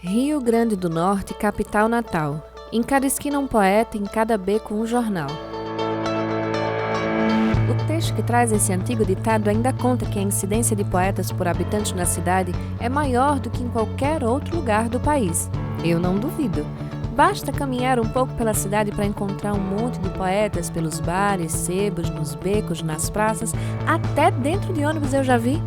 Rio Grande do Norte, capital natal. Em cada esquina um poeta, em cada beco um jornal. O texto que traz esse antigo ditado ainda conta que a incidência de poetas por habitante na cidade é maior do que em qualquer outro lugar do país. Eu não duvido. Basta caminhar um pouco pela cidade para encontrar um monte de poetas pelos bares, sebos, nos becos, nas praças, até dentro de ônibus eu já vi.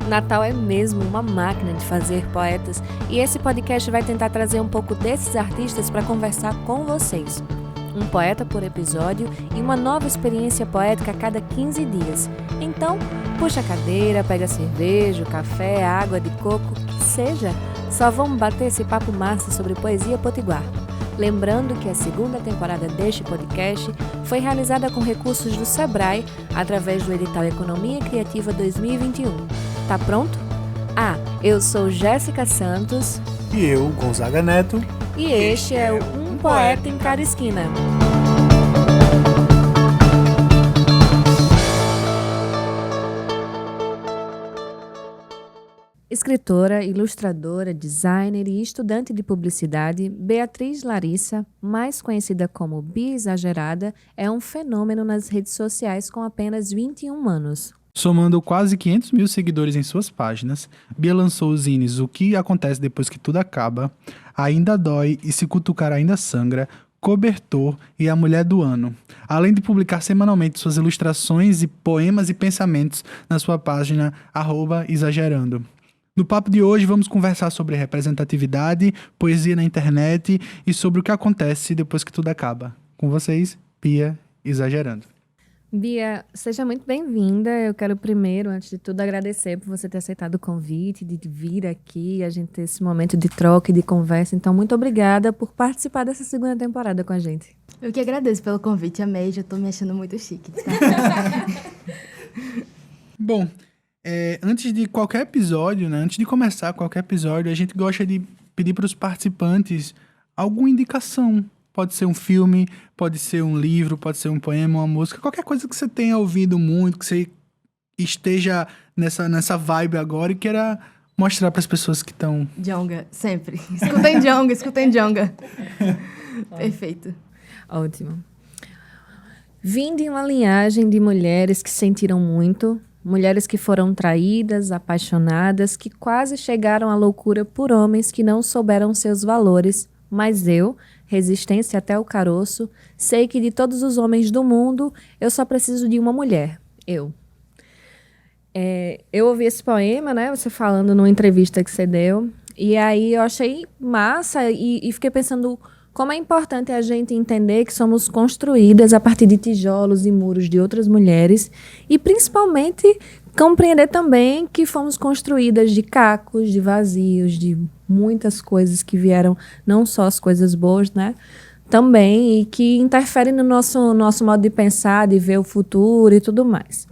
Natal é mesmo uma máquina de fazer poetas e esse podcast vai tentar trazer um pouco desses artistas para conversar com vocês. Um poeta por episódio e uma nova experiência poética a cada 15 dias. Então, puxa a cadeira, pega cerveja, café, água de coco, que seja. Só vamos bater esse papo massa sobre poesia potiguar. Lembrando que a segunda temporada deste podcast foi realizada com recursos do Sebrae através do edital Economia Criativa 2021. Tá pronto? Eu sou Jéssica Santos. E eu, Gonzaga Neto. E este é o Um Poeta em Cada Esquina. Escritora, ilustradora, designer e estudante de publicidade, Beatriz Larissa, mais conhecida como Bia Exagerada, é um fenômeno nas redes sociais com apenas 21 anos. Somando quase 500 mil seguidores em suas páginas, Bia lançou os zines O Que Acontece Depois Que Tudo Acaba, Ainda Dói e Se Cutucar Ainda Sangra, Cobertor e A Mulher do Ano, além de publicar semanalmente suas ilustrações e poemas e pensamentos na sua página @exagerando. No papo de hoje vamos conversar sobre representatividade, poesia na internet e sobre o que acontece depois que tudo acaba. Com vocês, Bia Exagerando. Bia, seja muito bem-vinda. Eu quero primeiro, antes de tudo, agradecer por você ter aceitado o convite, de vir aqui, a gente ter esse momento de troca e de conversa. Então, muito obrigada por participar dessa segunda temporada com a gente. Eu que agradeço pelo convite, amei, já tô me achando muito chique. Tá? Bom, antes de qualquer episódio, né, antes de começar qualquer episódio, a gente gosta de pedir para os participantes alguma indicação. Pode ser um filme, pode ser um livro, pode ser um poema, uma música, qualquer coisa que você tenha ouvido muito, que você esteja nessa vibe agora e queira mostrar para as pessoas que estão... Djonga, sempre. Escutem Djonga. Perfeito. Ótimo. Vim de uma linhagem de mulheres que sentiram muito, mulheres que foram traídas, apaixonadas, que quase chegaram à loucura por homens que não souberam seus valores, mas eu... resistência até o caroço, sei que de todos os homens do mundo, eu só preciso de uma mulher, eu. Eu ouvi esse poema, né, você falando numa entrevista que você deu, e aí eu achei massa e fiquei pensando como é importante a gente entender que somos construídas a partir de tijolos e muros de outras mulheres, e principalmente compreender também que fomos construídas de cacos, de vazios, de muitas coisas que vieram, não só as coisas boas, né? Também, e que interferem no nosso modo de pensar, de ver o futuro e tudo mais.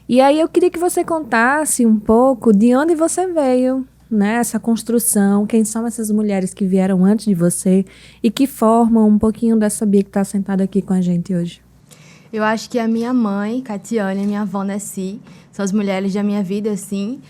E aí eu queria que você contasse um pouco de onde você veio, né? Essa construção, quem são essas mulheres que vieram antes de você e que formam um pouquinho dessa Bia que está sentada aqui com a gente hoje. Eu acho que a minha mãe, Catiane, e a minha avó, Nessi, são as mulheres da minha vida, assim.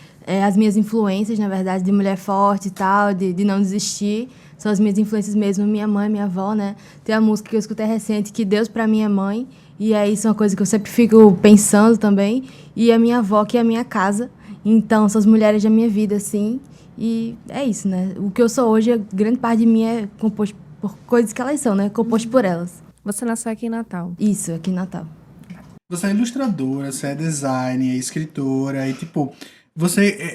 As minhas influências, na verdade, de mulher forte e tal, de não desistir. São as minhas influências mesmo, minha mãe, minha avó, né? Tem a música que eu escutei recente, que Deus pra mim é mãe. E aí isso é uma coisa que eu sempre fico pensando também. E a minha avó, que é a minha casa. Então, são as mulheres da minha vida, assim. E é isso, né? O que eu sou hoje, grande parte de mim é composto por coisas que elas são, né? Composto por elas. Você nasceu aqui em Natal. Isso, aqui em Natal. Você é ilustradora, você é designer, é escritora e tipo...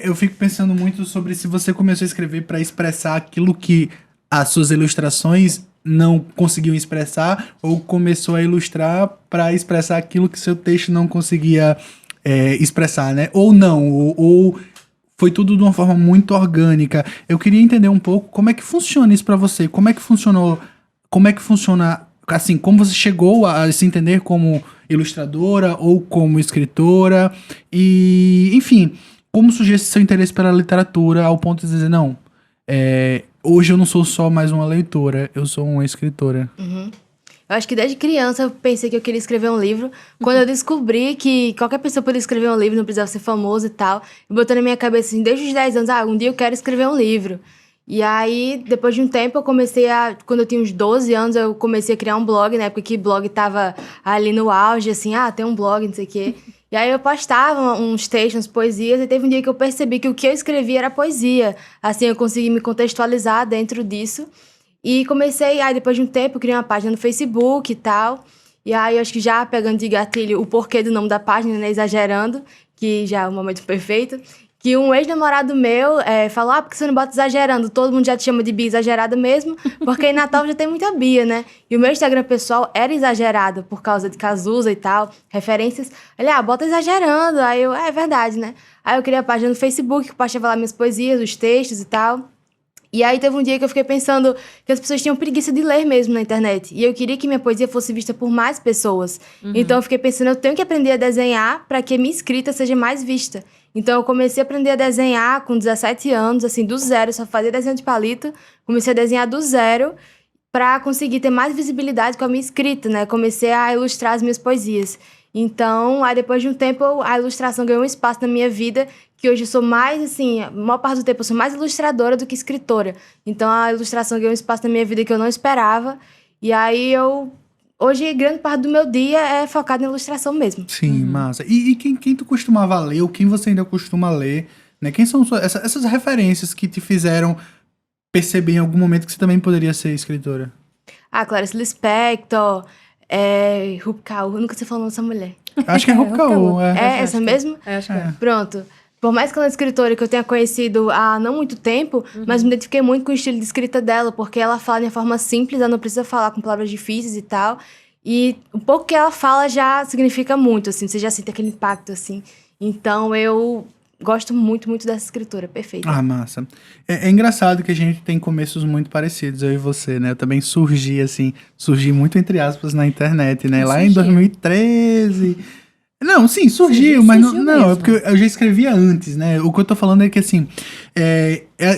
eu fico pensando muito sobre se você começou a escrever para expressar aquilo que as suas ilustrações não conseguiam expressar ou começou a ilustrar para expressar aquilo que seu texto não conseguia expressar, né? Ou não, ou foi tudo de uma forma muito orgânica. Eu queria entender um pouco como é que funciona isso para você, como é que funciona, assim, como você chegou a se entender como ilustradora ou como escritora e, enfim... Como surgiu esse seu interesse pela literatura ao ponto de dizer, não, hoje eu não sou só mais uma leitora, eu sou uma escritora? Uhum. Eu acho que desde criança eu pensei que eu queria escrever um livro. Quando eu descobri que qualquer pessoa podia escrever um livro, não precisava ser famoso e tal, eu botei na minha cabeça assim, desde os 10 anos, um dia eu quero escrever um livro. E aí, depois de um tempo, quando eu tinha uns 12 anos, eu comecei a criar um blog, na época que blog tava ali no auge, assim, tem um blog, não sei o quê. E aí eu postava uns textos, umas poesias, e teve um dia que eu percebi que o que eu escrevia era poesia. Assim, eu consegui me contextualizar dentro disso. E aí depois de um tempo, eu criei uma página no Facebook e tal. E aí, eu acho que já pegando de gatilho o porquê do nome da página, né, exagerando, que já é o momento perfeito, que um ex-namorado meu falou, por que você não bota exagerando? Todo mundo já te chama de Bia exagerada mesmo, porque em Natal já tem muita Bia, né? E o meu Instagram pessoal era exagerado por causa de Cazuza e tal, referências. Ele, bota exagerando. Aí eu, é verdade, né? Aí eu criei a página no Facebook, que postava lá minhas poesias, os textos e tal. E aí teve um dia que eu fiquei pensando que as pessoas tinham preguiça de ler mesmo na internet. E eu queria que minha poesia fosse vista por mais pessoas. Então eu fiquei pensando, eu tenho que aprender a desenhar para que a minha escrita seja mais vista. Então eu comecei a aprender a desenhar com 17 anos, assim, do zero, só fazia desenho de palito. Comecei a desenhar do zero para conseguir ter mais visibilidade com a minha escrita, né? Comecei a ilustrar as minhas poesias. Então, aí depois de um tempo, a ilustração ganhou um espaço na minha vida, que hoje eu sou mais, assim, a maior parte do tempo eu sou mais ilustradora do que escritora. Então, a ilustração ganhou um espaço na minha vida que eu não esperava. E aí, hoje, grande parte do meu dia é focado em ilustração mesmo. Sim, massa. E quem tu costumava ler, ou quem você ainda costuma ler, né? Quem são essas referências que te fizeram perceber em algum momento que você também poderia ser escritora? Clarice Lispector, Rupi Kaur, nunca sei falar o nome dessa mulher. Acho que é Rupi Kaur. É essa mesmo? Acho que é. Pronto. Por mais que ela é uma escritora que eu tenha conhecido há não muito tempo, mas me identifiquei muito com o estilo de escrita dela, porque ela fala de uma forma simples, ela não precisa falar com palavras difíceis e tal. E o pouco que ela fala já significa muito, assim, você já sente aquele impacto, assim. Então, eu gosto muito, muito dessa escritora, perfeita. Massa. É engraçado que a gente tem começos muito parecidos, eu e você, né? Eu também surgi muito entre aspas na internet, né? Lá em 2013... Não, sim, surgiu, mas não, é porque eu já escrevia antes, né? O que eu tô falando é que, assim,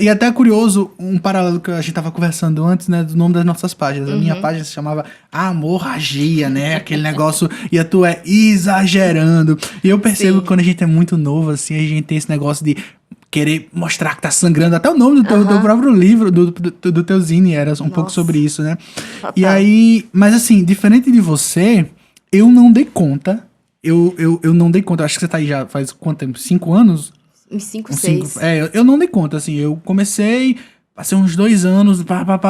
e até é curioso, um paralelo que a gente tava conversando antes, né, do nome das nossas páginas. A minha página se chamava Amorragia, né? Aquele negócio, e a tua é exagerando. E eu percebo que quando a gente é muito novo, assim, a gente tem esse negócio de querer mostrar que tá sangrando. Até o nome do teu próprio livro, do teu zine, era um pouco sobre isso, né? Total. E aí, mas assim, diferente de você, eu não dei conta. Eu não dei conta, acho que você tá aí já faz quanto tempo? 5 anos? Uns 5, 6. Eu não dei conta, assim, eu comecei, passei uns 2 anos,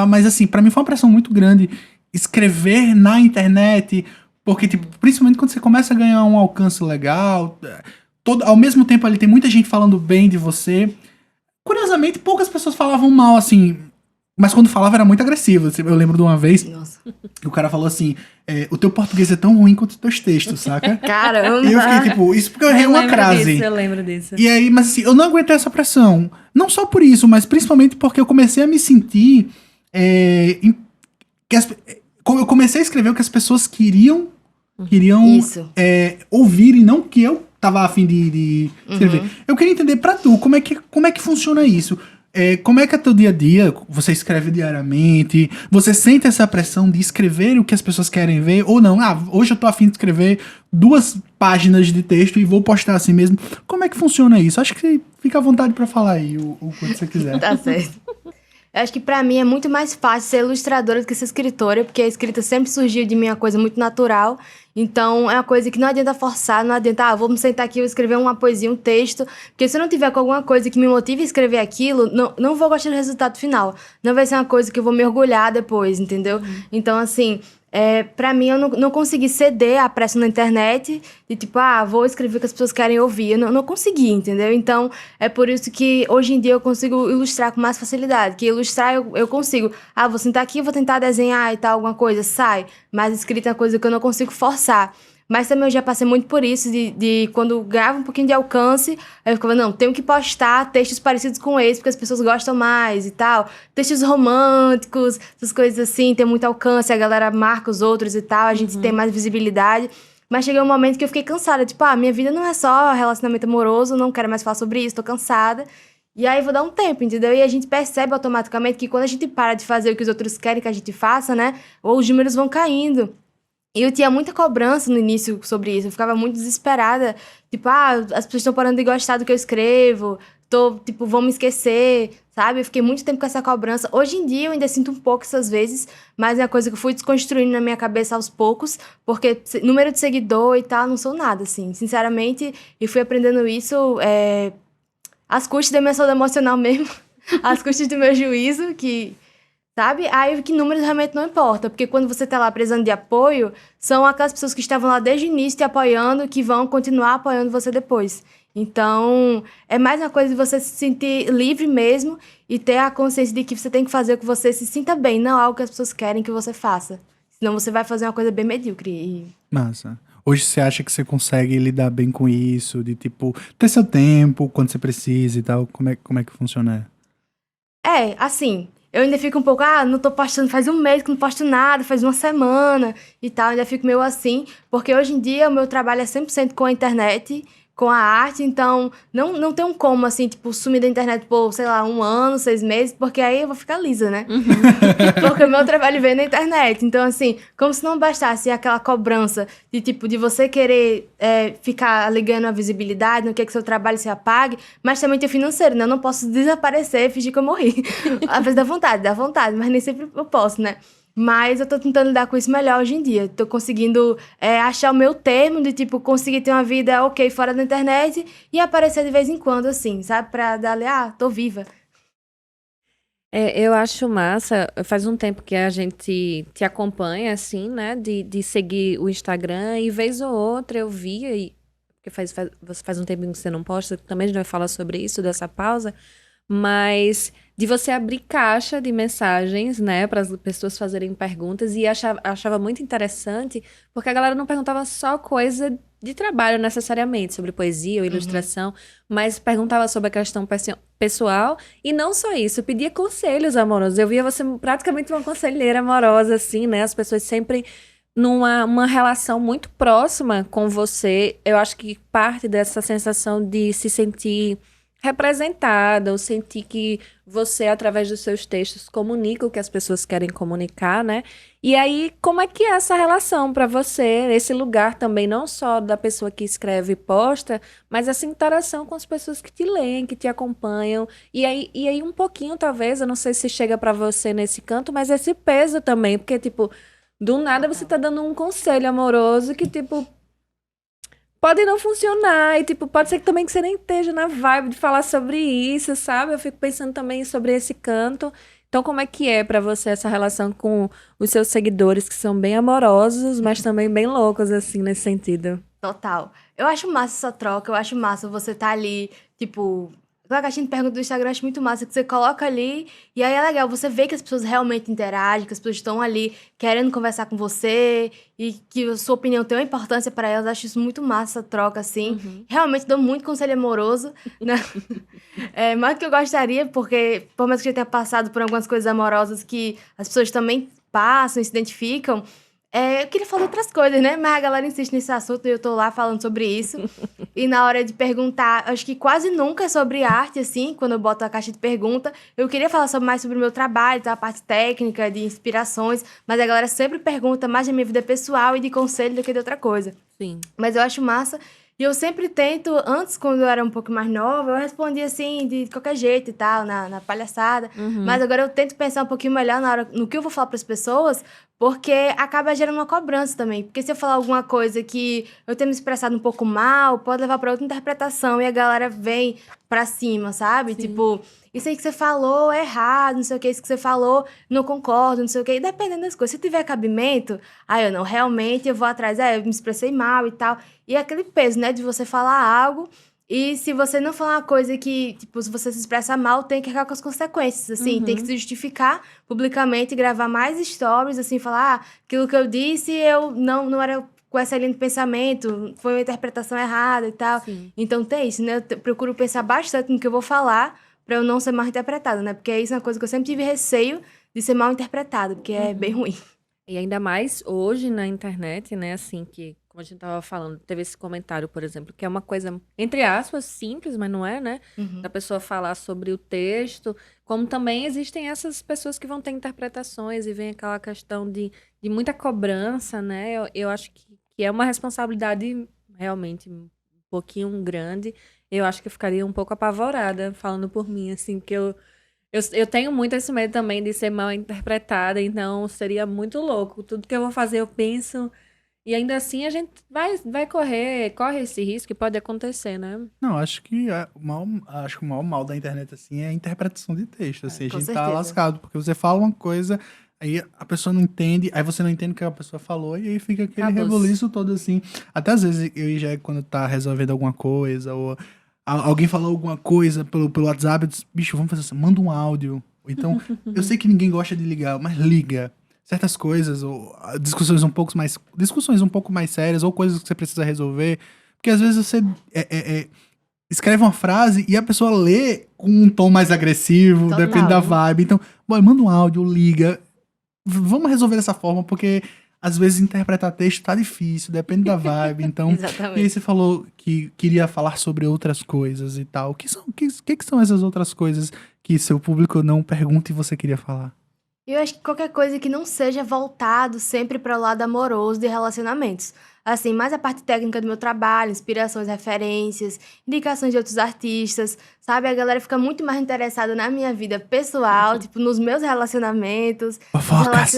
mas assim, pra mim foi uma pressão muito grande escrever na internet, porque, tipo, principalmente quando você começa a ganhar um alcance legal, ao mesmo tempo ali tem muita gente falando bem de você. Curiosamente, poucas pessoas falavam mal, assim, mas quando falava era muito agressivo. Eu lembro de uma vez que o cara falou assim, o teu português é tão ruim quanto os teus textos, saca? Caramba! E eu fiquei tipo, isso porque eu errei uma crase. Eu lembro disso. E aí, mas assim, eu não aguentei essa pressão. Não só por isso, mas principalmente porque eu comecei a me sentir... eu comecei a escrever o que as pessoas queriam ouvir e não que eu tava a fim de escrever. Eu queria entender pra tu, como é que funciona isso? Como é que é teu dia a dia? Você escreve diariamente? Você sente essa pressão de escrever o que as pessoas querem ver? Ou não? Hoje eu tô a fim de escrever 2 páginas de texto e vou postar assim mesmo. Como é que funciona isso? Acho que fica à vontade pra falar aí o quanto você quiser. Tá certo. Eu acho que pra mim é muito mais fácil ser ilustradora do que ser escritora, porque a escrita sempre surgiu de mim uma coisa muito natural. Então, é uma coisa que não adianta forçar, não adianta, vou me sentar aqui e vou escrever uma poesia, um texto. Porque se eu não tiver com alguma coisa que me motive a escrever aquilo, não vou gostar do resultado final. Não vai ser uma coisa que eu vou me orgulhar depois, entendeu? Então, assim... pra mim, eu não consegui ceder à pressão na internet de tipo, vou escrever o que as pessoas querem ouvir. Eu não consegui, entendeu? Então, é por isso que hoje em dia eu consigo ilustrar com mais facilidade. Que ilustrar eu consigo. Vou sentar aqui, vou tentar desenhar e tal, alguma coisa, sai. Mas escrita é uma coisa que eu não consigo forçar. Mas também eu já passei muito por isso, de quando gravo um pouquinho de alcance, aí eu ficava, não, tenho que postar textos parecidos com esse, porque as pessoas gostam mais e tal. Textos românticos, essas coisas assim, tem muito alcance, a galera marca os outros e tal, a gente tem mais visibilidade. Mas chegou um momento que eu fiquei cansada, tipo, minha vida não é só relacionamento amoroso, não quero mais falar sobre isso, tô cansada. E aí vou dar um tempo, entendeu? E a gente percebe automaticamente que quando a gente para de fazer o que os outros querem que a gente faça, né, ou os números vão caindo. E eu tinha muita cobrança no início sobre isso. Eu ficava muito desesperada. Tipo, as pessoas estão parando de gostar do que eu escrevo. vão me esquecer, sabe? Eu fiquei muito tempo com essa cobrança. Hoje em dia eu ainda sinto um pouco essas vezes, mas é uma coisa que eu fui desconstruindo na minha cabeça aos poucos, porque número de seguidor e tal, não sou nada, assim. Sinceramente, e fui aprendendo isso às custas da minha saúde emocional mesmo, às custas do meu juízo, sabe? Aí que números realmente não importa, porque quando você tá lá precisando de apoio, são aquelas pessoas que estavam lá desde o início te apoiando, que vão continuar apoiando você depois. Então, é mais uma coisa de você se sentir livre mesmo e ter a consciência de que você tem que fazer o que você se sinta bem, não algo que as pessoas querem que você faça. Senão você vai fazer uma coisa bem medíocre. Massa. Hoje você acha que você consegue lidar bem com isso, de tipo, ter seu tempo quando você precisa e tal? Como é que funciona? Assim, eu ainda fico um pouco, não tô postando, faz um mês que não posto nada, faz uma semana e tal, ainda fico meio assim, porque hoje em dia o meu trabalho é 100% com a internet, com a arte, então não tem como, assim, tipo, sumir da internet por, sei lá, 1 ano, 6 meses, porque aí eu vou ficar lisa, né? Porque o meu trabalho vem na internet. Então, assim, como se não bastasse aquela cobrança de, tipo, de você querer ficar ligando a visibilidade, não quer que seu trabalho se apague, mas também tem o financeiro, né? Eu não posso desaparecer e fingir que eu morri. Às vezes dá vontade, mas nem sempre eu posso, né? Mas eu tô tentando lidar com isso melhor hoje em dia. Tô conseguindo achar o meu termo de, tipo, conseguir ter uma vida ok fora da internet e aparecer de vez em quando, assim, sabe? Pra dar ali, tô viva. Eu acho massa, faz um tempo que a gente te acompanha, assim, né, de seguir o Instagram, e vez ou outra eu via, porque faz um tempinho que você não posta, também a gente vai falar sobre isso, dessa pausa, mas de você abrir caixa de mensagens, né, para as pessoas fazerem perguntas, e achava muito interessante, porque a galera não perguntava só coisa de trabalho necessariamente, sobre poesia ou ilustração, mas perguntava sobre a questão pessoal, e não só isso, pedia conselhos amorosos. Eu via você praticamente uma conselheira amorosa, assim, né, as pessoas sempre uma relação muito próxima com você. Eu acho que parte dessa sensação de se sentir representada, ou sentir que você, através dos seus textos, comunica o que as pessoas querem comunicar, né? E aí, como é que é essa relação para você, esse lugar também, não só da pessoa que escreve e posta, mas essa interação com as pessoas que te leem, que te acompanham, e aí um pouquinho, talvez, eu não sei se chega para você nesse canto, mas esse peso também, porque, tipo, do nada você tá dando um conselho amoroso que, tipo, pode não funcionar, e tipo, pode ser que também que você nem esteja na vibe de falar sobre isso, sabe? Eu fico pensando também sobre esse canto. Então, como é que é pra você essa relação com os seus seguidores, que são bem amorosos, mas também bem loucos, assim, nesse sentido? Total. Eu acho massa essa troca, eu acho massa você tá ali, tipo... Aquela caixinha de perguntas do Instagram eu acho muito massa, que você coloca ali, e aí é legal, você vê que as pessoas realmente interagem, que as pessoas estão ali querendo conversar com você, e que a sua opinião tem uma importância para elas. Eu acho isso muito massa, essa troca, assim. Realmente dou muito conselho amoroso, né? Mais do que eu gostaria, porque por mais que eu já tenha passado por algumas coisas amorosas que as pessoas também passam e se identificam, eu queria falar outras coisas, né? Mas a galera insiste nesse assunto e eu tô lá falando sobre isso. E na hora de perguntar, acho que quase nunca é sobre arte, assim, quando eu boto a caixa de pergunta. Eu queria falar mais sobre o meu trabalho, tá? A parte técnica, de inspirações, mas a galera sempre pergunta mais da minha vida pessoal e de conselho do que de outra coisa. Sim. Mas eu acho massa. E eu sempre tento, antes, quando eu era um pouco mais nova, eu respondia assim, de qualquer jeito e tal, na palhaçada. Mas agora eu tento pensar um pouquinho melhor no que eu vou falar para as pessoas, porque acaba gerando uma cobrança também. Porque se eu falar alguma coisa que eu tenho me expressado um pouco mal, pode levar para outra interpretação e a galera vem pra cima, sabe? Sim. Tipo, isso aí que você falou é errado, não sei o que, isso que você falou, não concordo, não sei o que. E dependendo das coisas, se tiver cabimento, eu não, realmente eu vou atrás, eu me expressei mal e tal. E é aquele peso, né, de você falar algo, e se você não falar uma coisa que, tipo, se você se expressa mal, tem que arcar com as consequências, assim, tem que se justificar publicamente, gravar mais stories, assim, falar, aquilo que eu disse, eu não era com essa linha de pensamento, foi uma interpretação errada e tal. Sim. Então tem isso, né, eu procuro pensar bastante no que eu vou falar, pra eu não ser mal interpretada, né, porque isso é uma coisa que eu sempre tive receio de ser mal interpretada, porque é bem ruim. E ainda mais hoje na internet, né, assim, que, como a gente tava falando, teve esse comentário, por exemplo, que é uma coisa, entre aspas, simples, mas não é, né? Da pessoa falar sobre o texto, como também existem essas pessoas que vão ter interpretações e vem aquela questão de muita cobrança, né? Eu acho que é uma responsabilidade realmente um pouquinho grande. eu acho que eu ficaria um pouco apavorada, falando por mim, assim, porque eu tenho muito esse medo também de ser mal interpretada, então seria muito louco. Tudo que eu vou fazer, eu penso. E ainda assim a gente corre esse risco que pode acontecer, né? Não, acho que acho que o maior mal da internet, assim, é a interpretação de texto, assim, a Com gente tá certeza. lascado, porque você fala uma coisa, aí a pessoa não entende, aí você não entende o que a pessoa falou, e aí fica aquele Acabou-se. rebuliço todo, assim. Até às vezes eu e já quando tá resolvendo alguma coisa, ou alguém falou alguma coisa pelo WhatsApp, eu disse, bicho, vamos fazer assim, manda um áudio. Ou então, eu sei que ninguém gosta de ligar, mas liga. Certas coisas, ou discussões um pouco mais sérias, ou coisas que você precisa resolver. Porque às vezes você escreve uma frase e a pessoa lê com um tom mais agressivo, Total. depende da vibe. Então, boy, manda um áudio, liga. Vamos resolver dessa forma, porque às vezes interpretar texto tá difícil, depende da vibe. Então, e aí Exatamente. você falou que queria falar sobre outras coisas e tal. Que são essas outras coisas que seu público não pergunta e você queria falar? Eu acho que qualquer coisa que não seja voltado sempre para o lado amoroso de relacionamentos. Assim, mais a parte técnica do meu trabalho, inspirações, referências, indicações de outros artistas, sabe? A galera fica muito mais interessada na minha vida pessoal, tipo, nos meus relacionamentos. Fofocas!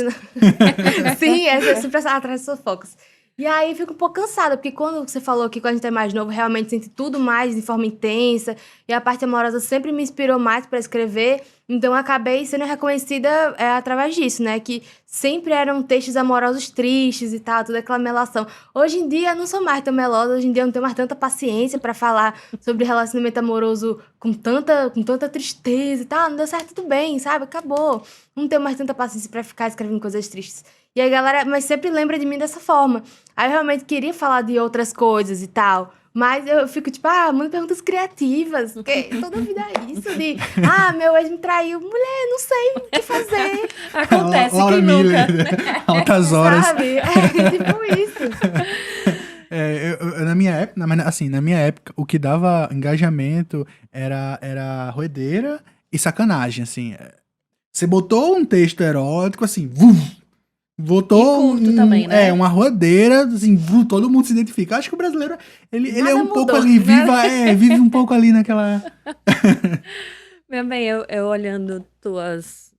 Sim, essa é sempre atrás das fofocas. E aí fico um pouco cansada, porque quando você falou que quando a gente é mais novo, realmente sente tudo mais de forma intensa, e a parte amorosa sempre me inspirou mais para escrever, então eu acabei sendo reconhecida através disso, né? Que sempre eram textos amorosos tristes e tal, toda aquela melação. Hoje em dia eu não sou mais tão melosa, hoje em dia eu não tenho mais tanta paciência para falar sobre relacionamento amoroso com tanta tristeza e tal, não deu certo, tudo bem, sabe? Acabou. Não tenho mais tanta paciência para ficar escrevendo coisas tristes. E a galera, mas sempre lembra de mim dessa forma. Aí eu realmente queria falar de outras coisas e tal. Mas eu fico tipo, manda perguntas criativas. Porque toda vida é isso de, meu ex me traiu. Mulher, não sei o que fazer. Acontece, Laura quem Miller, nunca? altas horas. Sabe? É tipo isso. Na minha época, o que dava engajamento era roedeira e sacanagem, assim. Você botou um texto erótico, assim, botou E curto também, né? uma roedeira, assim, todo mundo se identifica. Acho que o brasileiro, ele é Nada um pouco mudou, ali, né? vive um pouco ali naquela... Meu bem, eu olhando tuas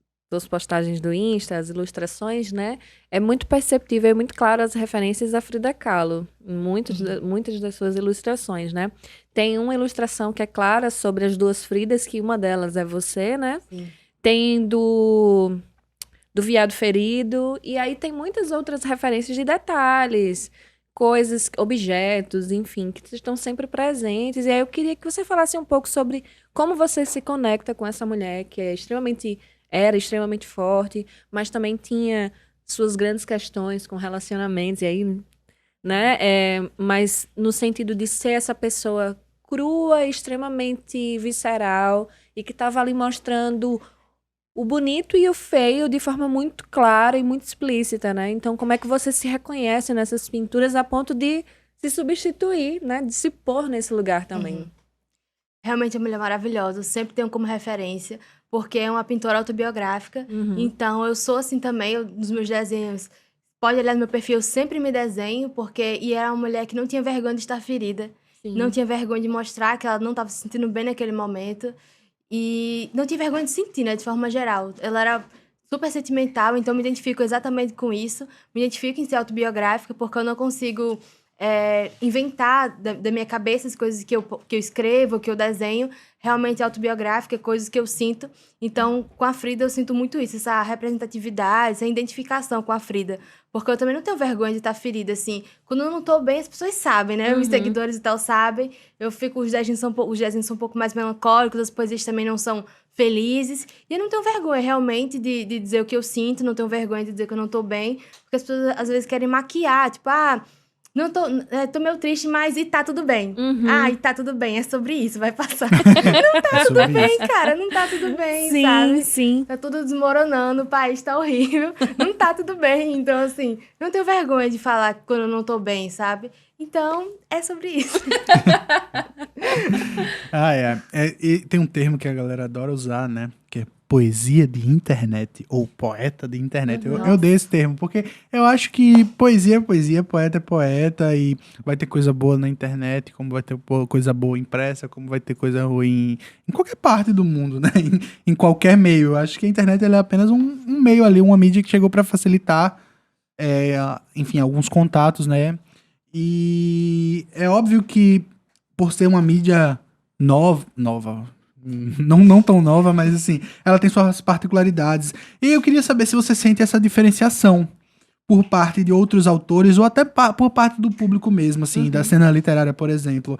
postagens do Insta, as ilustrações, né? É muito perceptível e muito claro as referências a Frida Kahlo em muitas das suas ilustrações, né? Tem uma ilustração que é clara sobre as duas Fridas, que uma delas é você, né? Sim. Tem do Viado Ferido, e aí tem muitas outras referências de detalhes, coisas, objetos, enfim, que estão sempre presentes. E aí eu queria que você falasse um pouco sobre como você se conecta com essa mulher que era extremamente forte, mas também tinha suas grandes questões com relacionamentos, e aí, né? Mas no sentido de ser essa pessoa crua, extremamente visceral, e que estava ali mostrando o bonito e o feio de forma muito clara e muito explícita, né? Então, como é que você se reconhece nessas pinturas a ponto de se substituir, né? De se pôr nesse lugar também. Realmente é uma mulher maravilhosa, eu sempre tenho como referência, porque é uma pintora autobiográfica. Então, eu sou assim também, nos meus desenhos. Pode olhar no meu perfil, eu sempre me desenho, e era uma mulher que não tinha vergonha de estar ferida. Sim. Não tinha vergonha de mostrar que ela não estava se sentindo bem naquele momento. E não tinha vergonha de sentir, né, de forma geral. Ela era super sentimental, então me identifico exatamente com isso. Me identifico em ser autobiográfica, porque eu não consigo inventar da minha cabeça as coisas que eu escrevo, que eu desenho. Realmente autobiográfica, coisas que eu sinto. Então, com a Frida, eu sinto muito isso, essa representatividade, essa identificação com a Frida. Porque eu também não tenho vergonha de estar ferida, assim. Quando eu não tô bem, as pessoas sabem, né? Os seguidores e tal sabem. Os desenhos são um pouco mais melancólicos, as poesias também não são felizes. E eu não tenho vergonha, realmente, de dizer o que eu sinto, não tenho vergonha de dizer que eu não tô bem. Porque as pessoas, às vezes, querem maquiar, tipo, não tô meio triste, mas e tá tudo bem. E tá tudo bem, é sobre isso, vai passar. Não tá tudo bem, cara, não tá tudo bem, Sim, sabe? sim. Tá tudo desmoronando, o país tá horrível, não tá tudo bem. Então, assim, não tenho vergonha de falar quando eu não tô bem, sabe? Então, é sobre isso. E tem um termo que a galera adora usar, né? Que é poesia de internet, ou poeta de internet. Eu dei esse termo, porque eu acho que poesia é poesia, poeta é poeta, e vai ter coisa boa na internet, como vai ter coisa boa impressa, como vai ter coisa ruim em qualquer parte do mundo, né? Em qualquer meio. Eu acho que a internet ela é apenas um meio ali, uma mídia que chegou para facilitar, enfim, alguns contatos, né? E é óbvio que por ser uma mídia nova, não tão nova, mas assim, ela tem suas particularidades. E eu queria saber se você sente essa diferenciação por parte de outros autores ou até por parte do público mesmo, assim, da cena literária, por exemplo.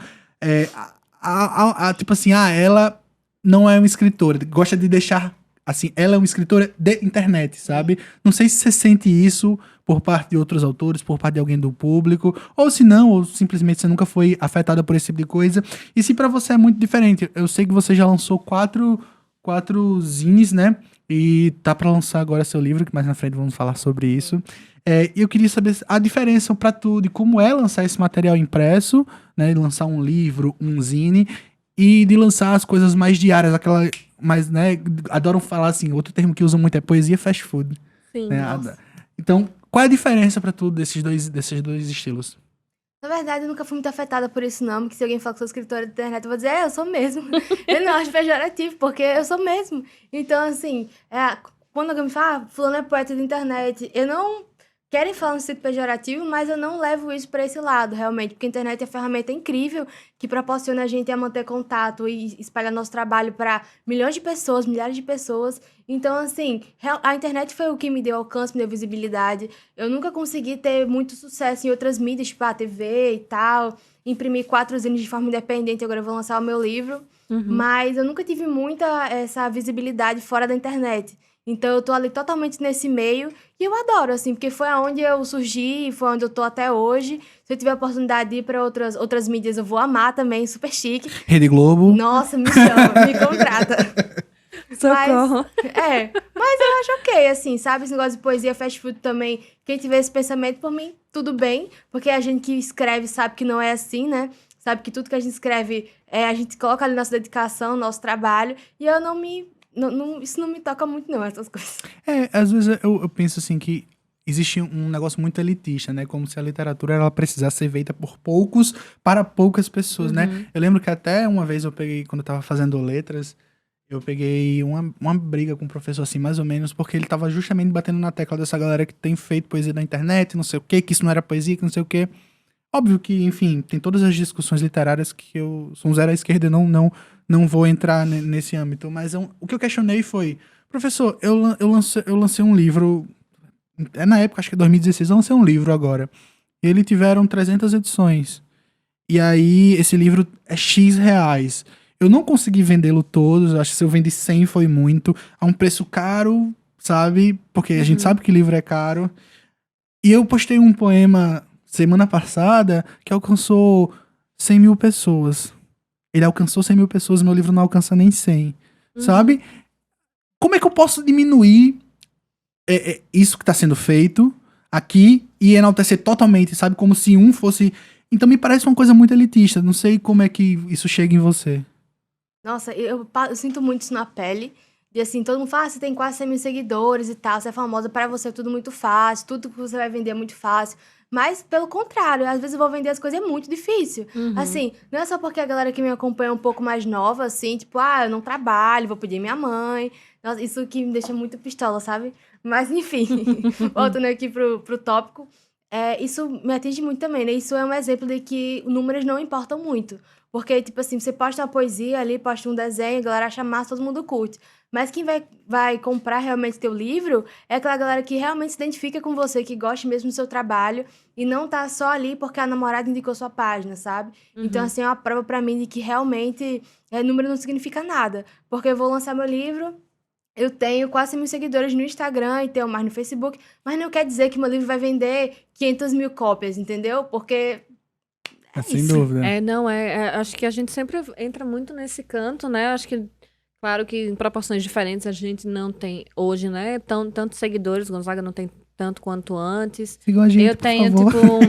Tipo assim, ela não é uma escritora, gosta de deixar, assim, ela é uma escritora de internet, sabe? Não sei se você sente isso por parte de outros autores, por parte de alguém do público, ou se não, ou simplesmente você nunca foi afetada por esse tipo de coisa. E se pra você é muito diferente, eu sei que você já lançou quatro zines, né? E tá pra lançar agora seu livro, que mais na frente vamos falar sobre isso. E eu queria saber a diferença pra tu de como é lançar esse material impresso, né? De lançar um livro, um zine, e de lançar as coisas mais diárias, aquela mais, né? Adoram falar assim, outro termo que usam muito é poesia fast food. Sim, né? Então, qual é a diferença pra tu desses dois estilos? Na verdade, eu nunca fui muito afetada por isso, não. Porque se alguém falar que sou escritora de internet, eu vou dizer, eu sou mesmo. Eu não acho pejorativo, porque eu sou mesmo. Então, assim, quando alguém me fala, fulano é poeta de internet, eu não querem falar no sentido pejorativo, mas eu não levo isso para esse lado, realmente. Porque a internet é uma ferramenta incrível que proporciona a gente a manter contato e espalhar nosso trabalho para milhões de pessoas, milhares de pessoas. Então, assim, a internet foi o que me deu alcance, me deu visibilidade. Eu nunca consegui ter muito sucesso em outras mídias, tipo a TV e tal. Imprimi 4 zines de forma independente, agora eu vou lançar o meu livro. Mas eu nunca tive muita essa visibilidade fora da internet. Então, eu tô ali totalmente nesse meio e eu adoro, assim, porque foi aonde eu surgi, foi onde eu tô até hoje. Se eu tiver a oportunidade de ir pra outras mídias, eu vou amar também, super chique. Rede Globo. Nossa, me chama, me contrata. Socorro. Mas eu acho ok, assim, sabe? Esse negócio de poesia fast food também. Quem tiver esse pensamento, por mim, tudo bem. Porque a gente que escreve sabe que não é assim, né? Sabe que tudo que a gente escreve, a gente coloca ali nossa dedicação, nosso trabalho. E eu isso não me toca muito, não, essas coisas. Às vezes eu penso assim que existe um negócio muito elitista, né? Como se a literatura ela precisasse ser feita por poucos para poucas pessoas, né? Eu lembro que até uma vez eu peguei, quando eu tava fazendo letras, eu peguei uma briga com o professor, assim, mais ou menos, porque ele tava justamente batendo na tecla dessa galera que tem feito poesia na internet, não sei o quê, que isso não era poesia, que não sei o quê. Óbvio que, enfim, tem todas as discussões literárias que eu sou um zero à esquerda e não vou entrar nesse âmbito, mas o que eu questionei foi, professor, eu lancei um livro, na época, acho que é 2016, eu lancei um livro agora, e ele tiveram 300 edições, e aí esse livro é X reais, eu não consegui vendê-lo todos, acho que se eu vendi 100 foi muito, a um preço caro, sabe, porque a gente sabe que livro é caro, e eu postei um poema semana passada que alcançou 100 mil pessoas. Ele alcançou 100 mil pessoas, meu livro não alcança nem 100. Sabe? Como é que eu posso diminuir isso que está sendo feito aqui e enaltecer totalmente, sabe? Como se um fosse... Então me parece uma coisa muito elitista. Não sei como é que isso chega em você. Nossa, eu sinto muito isso na pele. E assim, todo mundo fala, você tem quase 100 mil seguidores e tal, você é famosa, para você é tudo muito fácil, tudo que você vai vender é muito fácil. Mas, pelo contrário, às vezes eu vou vender as coisas, é muito difícil. Assim, não é só porque a galera que me acompanha é um pouco mais nova, assim, tipo, eu não trabalho, vou pedir minha mãe. Nossa, isso que me deixa muito pistola, sabe? Mas, enfim, voltando aqui pro tópico, isso me atinge muito também, né? Isso é um exemplo de que números não importam muito. Porque, tipo assim, você posta uma poesia ali, posta um desenho, a galera acha massa, todo mundo curte. Mas quem vai comprar realmente teu livro é aquela galera que realmente se identifica com você, que gosta mesmo do seu trabalho e não tá só ali porque a namorada indicou sua página, sabe? Então, assim, é uma prova pra mim de que realmente número não significa nada. Porque eu vou lançar meu livro, eu tenho quase 100 mil seguidores no Instagram e tenho mais no Facebook, mas não quer dizer que meu livro vai vender 500 mil cópias, entendeu? Porque... sem dúvida. Acho que a gente sempre entra muito nesse canto, né? Acho que, claro que em proporções diferentes a gente não tem hoje, né? Tantos seguidores, Gonzaga não tem tanto quanto antes. Sigam a gente, eu tenho, por favor.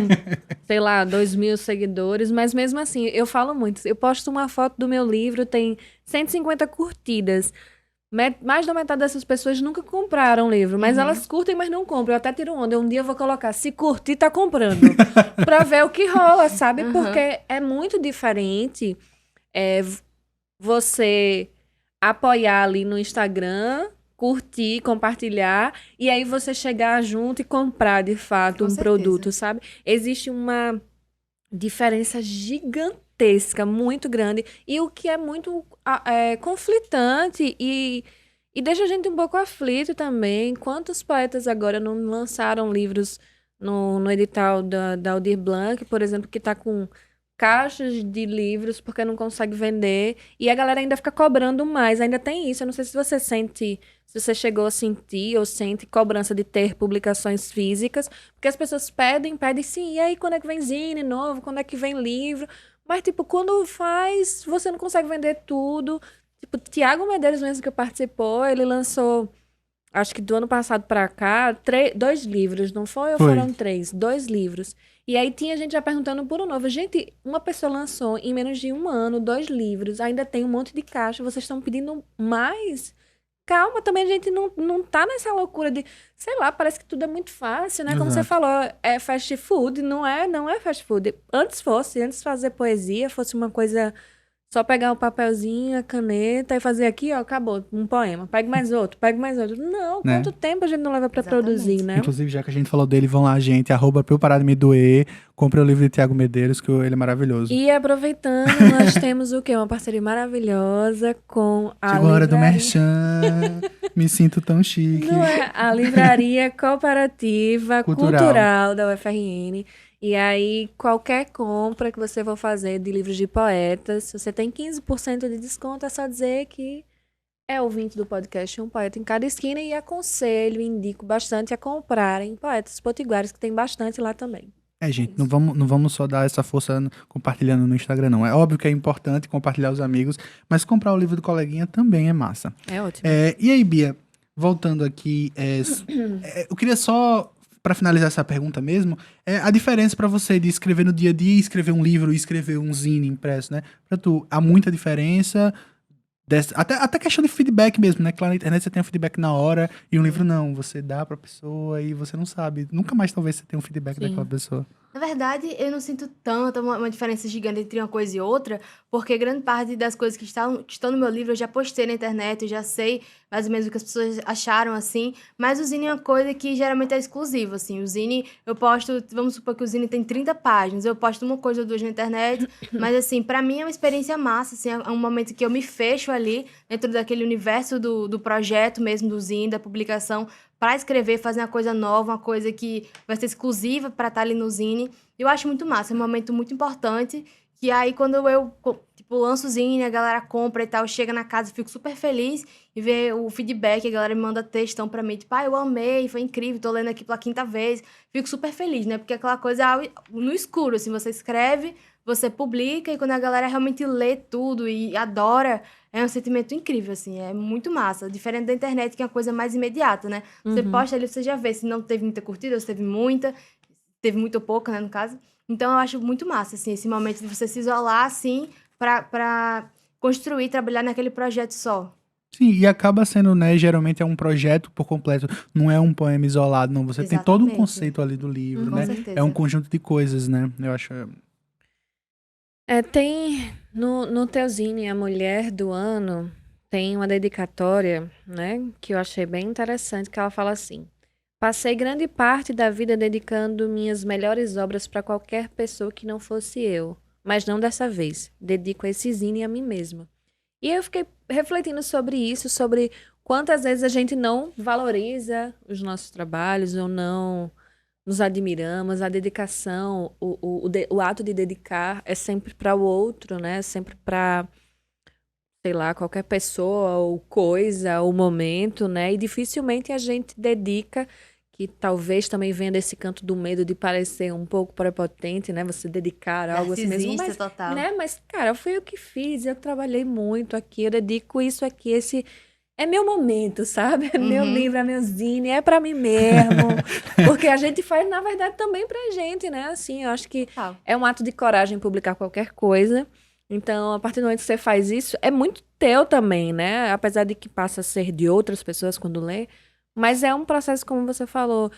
sei lá, 2.000 seguidores, mas mesmo assim, eu falo muito. Eu posto uma foto do meu livro, tem 150 curtidas. Mais da metade dessas pessoas nunca compraram o livro, mas elas curtem, mas não compram. Eu até tiro onda. Um dia eu vou colocar, se curtir, tá comprando. Pra ver o que rola, sabe? Porque é muito diferente você apoiar ali no Instagram, curtir, compartilhar, e aí você chegar junto e comprar, de fato, Com certeza. produto, sabe? Existe uma diferença gigantesca, muito grande, e o que é muito conflitante e deixa a gente um pouco aflito também. Quantos poetas agora não lançaram livros no edital da Aldir Blanc, por exemplo, que está com caixas de livros porque não consegue vender, e a galera ainda fica cobrando mais, ainda tem isso. Eu não sei se você sente, se você chegou a sentir ou sente cobrança de ter publicações físicas, porque as pessoas pedem sim, e aí quando é que vem zine novo, quando é que vem livro, mas tipo, quando faz, você não consegue vender tudo. Tipo, Tiago Medeiros mesmo que participou, ele lançou, acho que do ano passado pra cá, 2 livros, não foi? Ou foram 3? 2 livros. E aí tinha gente já perguntando por um novo. Gente, uma pessoa lançou em menos de 1 ano 2 livros, ainda tem um monte de caixa, vocês estão pedindo mais? Calma, também a gente não tá nessa loucura de, sei lá, parece que tudo é muito fácil, né? Como você falou, é fast food, não é fast food. Antes de fazer poesia, fosse uma coisa... Só pegar o papelzinho, a caneta e fazer aqui, ó, acabou, um poema. Pegue mais outro. Não, Né? quanto tempo a gente não leva pra produzir, né? Inclusive, já que a gente falou dele, vão lá, gente, @pra eu parar de me doer, compre o livro de Tiago Medeiros, que ele é maravilhoso. E aproveitando, nós temos o quê? Uma parceria maravilhosa com a Chegou a hora do livraria... merchan, me sinto tão chique. Não é? A Livraria Cooperativa Cultural da UFRN. E aí, qualquer compra que você for fazer de livros de poetas, você tem 15% de desconto. É só dizer que é ouvinte do podcast Um Poeta em Cada Esquina. E aconselho, indico bastante a comprarem poetas potiguares, que tem bastante lá também. Gente, não vamos só dar essa força compartilhando no Instagram, não. É óbvio que é importante compartilhar os amigos, mas comprar o livro do coleguinha também é massa. É ótimo. E aí, Bia, voltando aqui, eu queria só... Para finalizar essa pergunta mesmo, a diferença para você de escrever no dia a dia, escrever um livro e escrever um zine impresso, né? Pra tu, há muita diferença, até questão de feedback mesmo, né? Claro, na internet você tem um feedback na hora e um livro não, você dá pra pessoa e você não sabe. Nunca mais talvez você tenha um feedback daquela pessoa. Na verdade, eu não sinto tanto uma diferença gigante entre uma coisa e outra, porque grande parte das coisas que estão no meu livro eu já postei na internet, eu já sei mais ou menos o que as pessoas acharam, assim, mas o zine é uma coisa que geralmente é exclusiva, assim, o zine, eu posto, vamos supor que o zine tem 30 páginas, eu posto uma coisa ou duas na internet, mas assim, pra mim é uma experiência massa, assim, é um momento que eu me fecho ali, dentro daquele universo do projeto mesmo, do zine, da publicação, para escrever, fazer uma coisa nova, uma coisa que vai ser exclusiva para estar ali no zine. Eu acho muito massa, é um momento muito importante, que aí quando eu lanço o zine, a galera compra e tal, chega na casa, eu fico super feliz e ver o feedback, a galera me manda textão pra mim, tipo, eu amei, foi incrível, tô lendo aqui pela 5ª vez. Fico super feliz, né? Porque aquela coisa no escuro, assim, você escreve, você publica e quando a galera realmente lê tudo e adora, é um sentimento incrível, assim, é muito massa. Diferente da internet, que é uma coisa mais imediata, né? Você posta ali, você já vê se não teve muita curtida, ou se teve muita ou pouca, né, no caso. Então, eu acho muito massa, assim, esse momento de você se isolar, assim, pra construir, trabalhar naquele projeto só. Sim, e acaba sendo, né, geralmente é um projeto por completo, não é um poema isolado, não. Você tem todo um conceito ali do livro, né? Com certeza. É um conjunto de coisas, né? Eu acho... Tem no teu zine, A Mulher do Ano, tem uma dedicatória, né, que eu achei bem interessante, que ela fala assim: passei grande parte da vida dedicando minhas melhores obras para qualquer pessoa que não fosse eu, mas não dessa vez. Dedico esse zine a mim mesma. E eu fiquei refletindo sobre isso, sobre quantas vezes a gente não valoriza os nossos trabalhos ou não nos admiramos. A dedicação, o ato de dedicar é sempre para o outro, né? Sempre para, sei lá, qualquer pessoa ou coisa ou momento, né? E dificilmente a gente dedica, que talvez também venha desse canto do medo de parecer um pouco prepotente, né? Você dedicar algo assim mesmo. Mas, total. né? Mas, cara, foi eu que fiz, eu trabalhei muito aqui, eu dedico isso aqui, esse... É meu momento, sabe? É meu livro, é meu zine, é pra mim mesmo. Porque a gente faz, na verdade, também pra gente, né? Assim, eu acho que é um ato de coragem publicar qualquer coisa. Então, a partir do momento que você faz isso, é muito teu também, né? Apesar de que passa a ser de outras pessoas quando lê, mas é um processo, como você falou,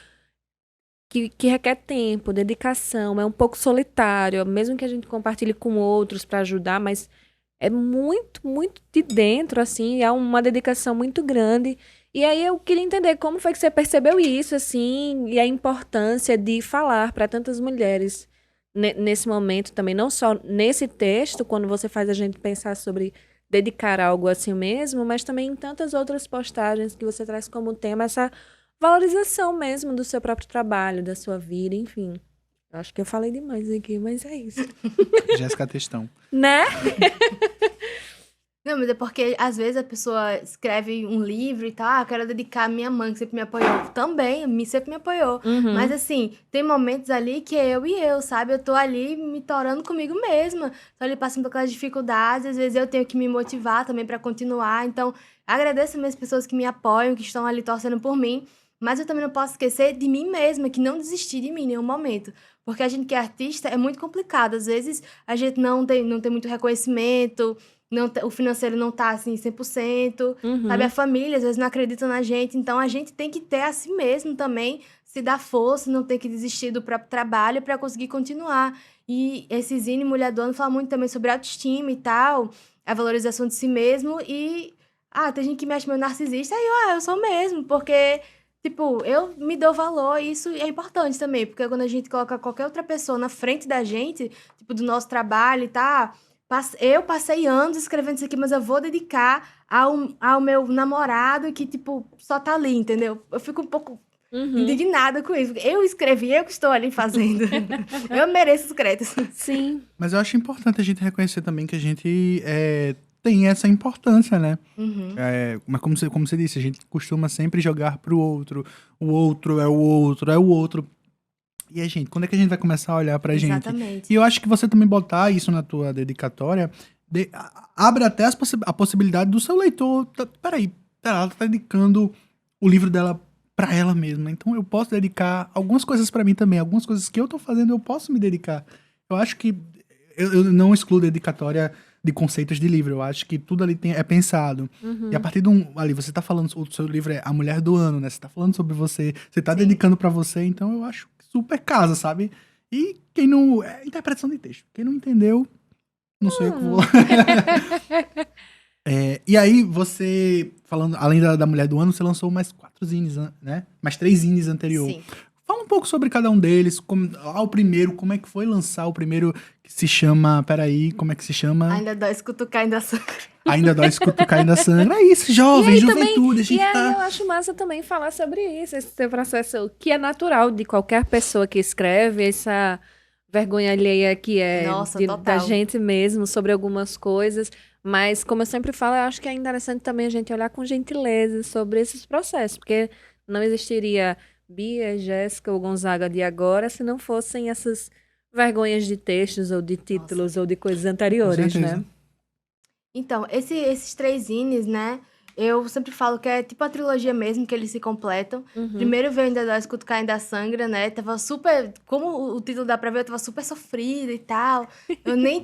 que requer tempo, dedicação, é um pouco solitário, mesmo que a gente compartilhe com outros para ajudar, mas é muito, muito de dentro, assim, é uma dedicação muito grande. E aí eu queria entender como foi que você percebeu isso, assim, e a importância de falar para tantas mulheres nesse momento também, não só nesse texto, quando você faz a gente pensar sobre dedicar algo a si mesmo, mas também em tantas outras postagens que você traz como tema essa valorização mesmo do seu próprio trabalho, da sua vida, enfim. Eu acho que eu falei demais aqui, mas é isso. Jéssica Textão. Né? Não, mas é porque às vezes a pessoa escreve um livro e tal, eu quero dedicar à minha mãe, que sempre me apoiou. Também, sempre me apoiou. Uhum. Mas assim, tem momentos ali que é eu e eu, sabe? Eu tô ali me torando comigo mesma. Tô ali passando por aquelas dificuldades, às vezes eu tenho que me motivar também pra continuar. Então, agradeço também as pessoas que me apoiam, que estão ali torcendo por mim. Mas eu também não posso esquecer de mim mesma, que não desisti de mim em nenhum momento. Porque a gente que é artista é muito complicado. Às vezes a gente não tem muito reconhecimento, o financeiro não tá assim 100%, sabe? A família às vezes não acredita na gente, então a gente tem que ter a si mesmo também, se dar força, não ter que desistir do próprio trabalho para conseguir continuar. E esse Zine Mulher do Ano fala muito também sobre autoestima e tal, a valorização de si mesmo e... tem gente que me acha meio narcisista, aí eu sou mesmo, porque... Tipo, eu me dou valor e isso é importante também, porque quando a gente coloca qualquer outra pessoa na frente da gente, tipo, do nosso trabalho e tá... Eu passei anos escrevendo isso aqui, mas eu vou dedicar ao meu namorado que, tipo, só tá ali, entendeu? Eu fico um pouco indignada com isso. Eu escrevi, eu que estou ali fazendo. Eu mereço os créditos. Sim. Mas eu acho importante a gente reconhecer também que a gente tem essa importância, né? Mas como você disse, a gente costuma sempre jogar pro outro. O outro é o outro, é o outro. E a gente, quando é que a gente vai começar a olhar pra gente? Exatamente. E eu acho que você também botar isso na tua dedicatória abre até a possibilidade do seu leitor. Peraí, ela tá dedicando o livro dela pra ela mesma. Então eu posso dedicar algumas coisas pra mim também. Algumas coisas que eu tô fazendo eu posso me dedicar. Eu acho que eu não excluo dedicatória de conceitos de livro. Eu acho que tudo ali é pensado. E a partir ali, você tá falando, o seu livro é A Mulher do Ano, né? Você tá falando sobre você, você tá dedicando pra você, então eu acho super casa, sabe? E quem não... É interpretação de texto. Quem não entendeu, não sou eu que vou... E aí, você, falando, além da Mulher do Ano, você lançou mais 4 zines, né? Mais 3 zines anterior. Sim. Fala um pouco sobre cada um deles. O primeiro, como é que foi lançar o primeiro que se chama... Peraí, como é que se chama? Ainda dói escutucar, ainda sangra. Ainda dói escutucar, ainda sangra. É isso, jovem, juventude. Também, a gente e aí eu acho massa também falar sobre isso, esse seu processo que é natural de qualquer pessoa que escreve, essa vergonha alheia que é Nossa, da gente mesmo sobre algumas coisas. Mas, como eu sempre falo, eu acho que é interessante também a gente olhar com gentileza sobre esses processos, porque não existiria Bia, Jéssica ou Gonzaga de agora se não fossem essas vergonhas de textos ou de títulos ou de coisas anteriores, né? Então, esses 3 zines, né? Eu sempre falo que é tipo a trilogia mesmo, que eles se completam. Primeiro veio Ainda Dói Escutucar, Ainda Sangra, né? Tava super... Como o título dá pra ver, eu tava super sofrida e tal. Eu nem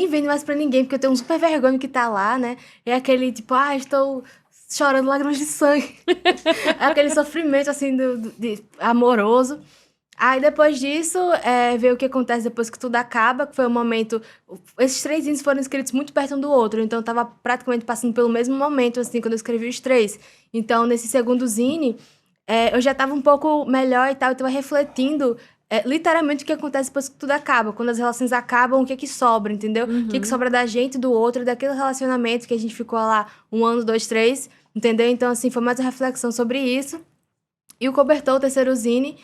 vendo mais pra ninguém, porque eu tenho um super vergonha que tá lá, né? É aquele, tipo, estou chorando lágrimas de sangue. É aquele sofrimento, assim, amoroso. Aí, depois disso, veio o que acontece depois que tudo acaba, que foi um momento... Esses 3 zines foram escritos muito perto um do outro, então eu tava praticamente passando pelo mesmo momento, assim, quando eu escrevi os 3. Então, nesse segundo zine, eu já tava um pouco melhor e tal, eu tava refletindo literalmente o que acontece depois que tudo acaba. Quando as relações acabam, o que que sobra, entendeu? O que que sobra da gente, do outro, daquele relacionamento que a gente ficou lá 1 ano, 2, 3, entendeu? Então, assim, foi mais uma reflexão sobre isso. E o Cobertor, o terceiro zine...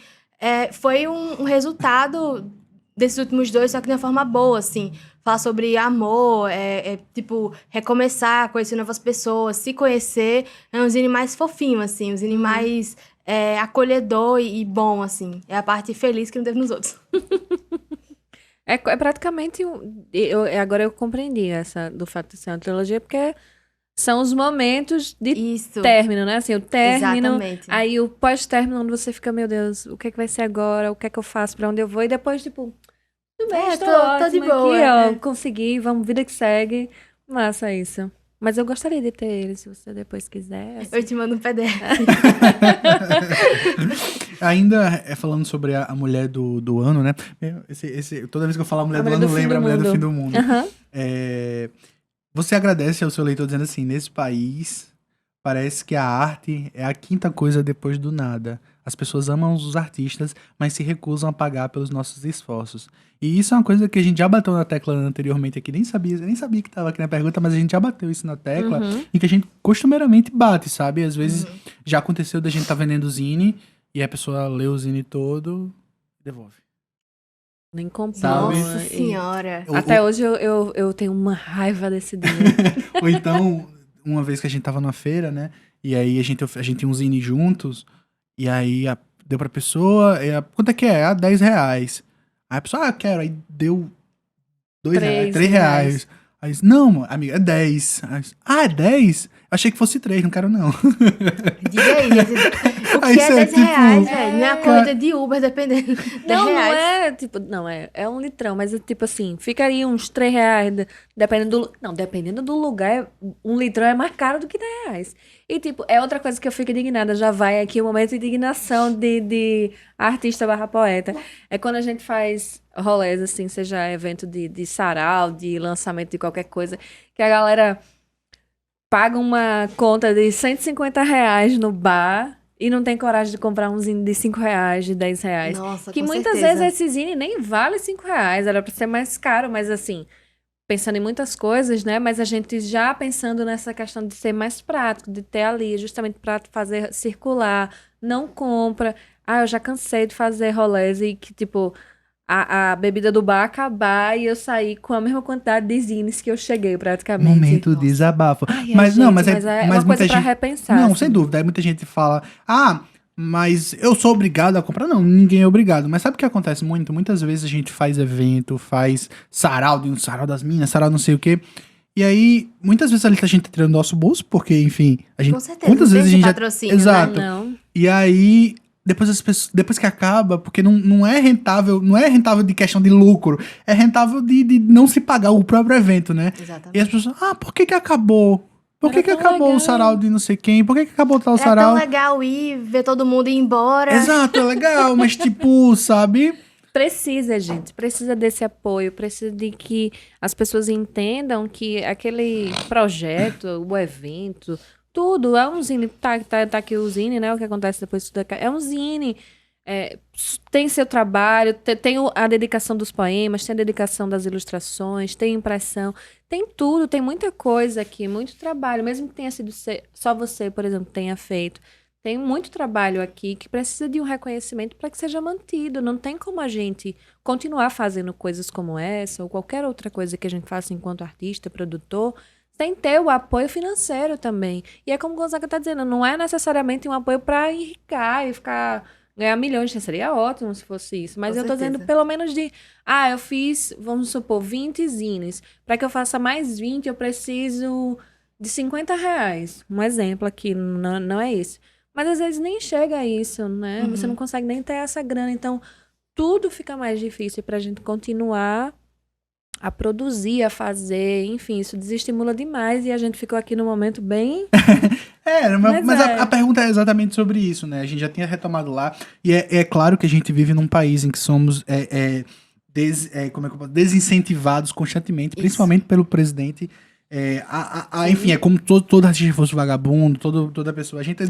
foi um resultado desses últimos 2, só que de uma forma boa, assim. Falar sobre amor, tipo, recomeçar, conhecer novas pessoas, se conhecer. É um zine mais fofinho, assim. Um zine mais acolhedor e bom, assim. É a parte feliz que não teve nos outros. É praticamente... agora eu compreendi do fato de ser uma trilogia, porque... São os momentos de término, né? Assim, o término, exatamente. Aí o pós-término, onde você fica, meu Deus, o que é que vai ser agora? O que é que eu faço? Pra onde eu vou? E depois, tipo, Tudo bem, É, estou tô de ótima boa, aqui, ó. é. Consegui, vamos, vida que segue. Massa isso. Mas eu gostaria de ter ele, se você depois quiser. Eu Assim. te mando um PDF. Ainda falando sobre a mulher do ano, né? Toda vez que eu falo a mulher A do mulher ano, do fim lembra do a mulher do mundo. fim do mundo. Aham. É, você agradece ao seu leitor dizendo assim, nesse país, parece que a arte é a quinta coisa depois do nada. As pessoas amam os artistas, mas se recusam a pagar pelos nossos esforços. E isso é uma coisa que a gente já bateu na tecla anteriormente aqui, nem sabia que estava aqui na pergunta, mas a gente já bateu isso na tecla, Uhum. e que a gente costumeiramente bate, sabe? Às vezes já aconteceu da gente tá vendendo zine, e a pessoa lê o zine todo e devolve. Nem comprou. Sabe? Nossa e- senhora. Até hoje eu tenho uma raiva desse dinheiro. Ou então, uma vez que a gente tava numa feira, né? E aí a gente tinha um zine juntos, e aí deu pra pessoa, quanto é que é? Ah, 10 reais. Aí a pessoa, quero. Aí deu 2 reais, 3 reais. Aí disse, não, amiga, é 10. Aí, é 10? Achei que fosse 3, não quero não. Diga aí, o Aí que é isso é 10 tipo- reais, velho? Minha corrida de Uber, dependendo. 10 Não, não reais. é, tipo, não, é um litrão, mas é tipo assim, fica aí uns 3 reais, dependendo do, não, dependendo do lugar, um litrão é mais caro do que 10 reais. E tipo, é outra coisa que eu fico indignada, já vai aqui o momento de indignação de artista barra poeta. É quando a gente faz rolês, assim, seja evento de sarau, de lançamento de qualquer coisa, que a galera paga uma conta de 150 reais no bar e não tem coragem de comprar um zine de 5 reais, de 10 reais. Nossa, Que com muitas certeza. vezes esse zine nem vale 5 reais, era pra ser mais caro, mas assim, pensando em muitas coisas, né? Mas a gente já pensando nessa questão de ser mais prático, de ter ali, justamente pra fazer circular, não compra. Ah, eu já cansei de fazer rolês e que, tipo, a bebida do bar acabar e eu sair com a mesma quantidade de zines que eu cheguei, praticamente. Momento Nossa. desabafo. Ai, Mas gente, não, mas mas é mas uma coisa muita pra gente. repensar, Não, assim. sem dúvida. Aí muita gente fala, mas eu sou obrigado a comprar. Não, ninguém é obrigado. Mas sabe o que acontece muito? Muitas vezes a gente faz evento, faz sarau, de um sarau das minas, sarau não sei o quê. E aí, muitas vezes ali a gente tá tirando nosso bolso, porque, enfim, a gente. Com certeza, Quantas não vezes a tem gente esse já. patrocínio, Exato. Não. E aí, depois que acaba, porque não é rentável de questão de lucro, é rentável de não se pagar o próprio evento, né? E Exatamente. as pessoas, por que acabou? Por Era que tão acabou legal. o sarau de não sei quem? Por que acabou tal Era sarau? tão legal ir, ver todo mundo ir embora. Exato, é legal, mas tipo, sabe? Precisa, gente. Precisa desse apoio. Precisa de que as pessoas entendam que aquele projeto, o evento, tudo é um zine. Tá aqui o zine, né? O que acontece depois disso daqui. É um zine. Tem seu trabalho, tem a dedicação dos poemas, tem a dedicação das ilustrações, tem impressão, tem tudo, tem muita coisa aqui, muito trabalho, mesmo que tenha sido só você, por exemplo, tenha feito. Tem muito trabalho aqui que precisa de um reconhecimento para que seja mantido. Não tem como a gente continuar fazendo coisas como essa ou qualquer outra coisa que a gente faça enquanto artista, produtor, sem ter o apoio financeiro também. E é como o Gonzaga está dizendo, não é necessariamente um apoio para enricar e ganhar milhões. Seria ótimo se fosse isso. Mas Com eu tô dizendo certeza. pelo menos eu fiz, vamos supor, 20 zines. Para que eu faça mais 20, eu preciso de 50 reais. Um exemplo aqui, não é esse. Mas às vezes nem chega a isso, né? Você não consegue nem ter essa grana. Então, tudo fica mais difícil pra gente continuar a produzir, a fazer. Enfim, isso desestimula demais. E a gente ficou aqui no momento bem... Mas a pergunta é exatamente sobre isso, né? A gente já tinha retomado lá. E é claro que a gente vive num país em que somos desincentivados constantemente, principalmente pelo presidente. Enfim, é como todo artista fosse vagabundo, toda pessoa. A gente é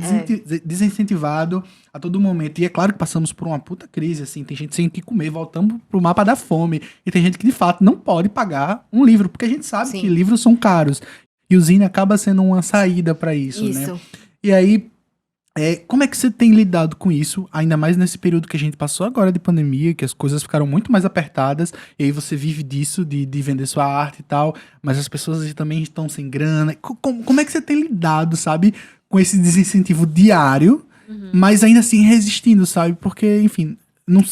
desincentivado a todo momento. E é claro que passamos por uma puta crise, assim. Tem gente sem o que comer, voltamos pro mapa da fome. E tem gente que, de fato, não pode pagar um livro, porque a gente sabe Sim. que livros são caros. E o zine acaba sendo uma saída pra isso, né? Isso. E aí, como é que você tem lidado com isso, ainda mais nesse período que a gente passou agora de pandemia, que as coisas ficaram muito mais apertadas, e aí você vive disso, de vender sua arte e tal, mas as pessoas também estão sem grana. Como é que você tem lidado, sabe, com esse desincentivo diário, mas ainda assim resistindo, sabe? Porque, enfim,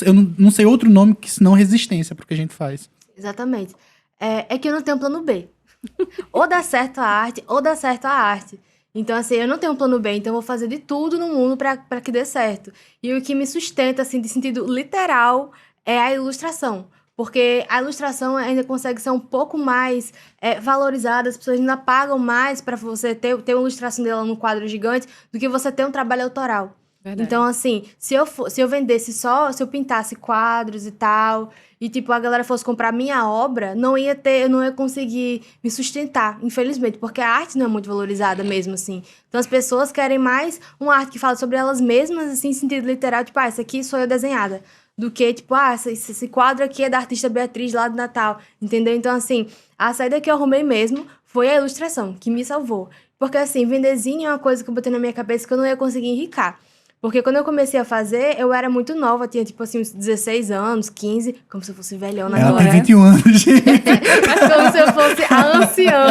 eu não sei outro nome que senão resistência pro que a gente faz. Exatamente. É que eu não tenho plano B. Ou dá certo a arte, ou dá certo a arte. Então, assim, eu não tenho um plano B, então eu vou fazer de tudo no mundo pra que dê certo. E o que me sustenta, assim, de sentido literal, é a ilustração. Porque a ilustração ainda consegue ser um pouco mais valorizada, as pessoas ainda pagam mais para você ter uma ilustração dela num quadro gigante do que você ter um trabalho autoral. Verdade. Então, assim, se eu vendesse só, se eu pintasse quadros e tal, e, tipo, a galera fosse comprar minha obra, eu não ia conseguir me sustentar, infelizmente, porque a arte não é muito valorizada mesmo, assim. Então, as pessoas querem mais uma arte que fala sobre elas mesmas, assim, em sentido literal, tipo, essa aqui sou eu desenhada, do que, tipo, esse quadro aqui é da artista Beatriz lá do Natal, entendeu? Então, assim, a saída que eu arrumei mesmo foi a ilustração, que me salvou. Porque, assim, vender zine é uma coisa que eu botei na minha cabeça que eu não ia conseguir enricar. Porque quando eu comecei a fazer, eu era muito nova, tinha, tipo assim, uns 16 anos, 15, como se eu fosse velhona Ela agora. tem 21 anos, gente. Como se eu fosse a anciã.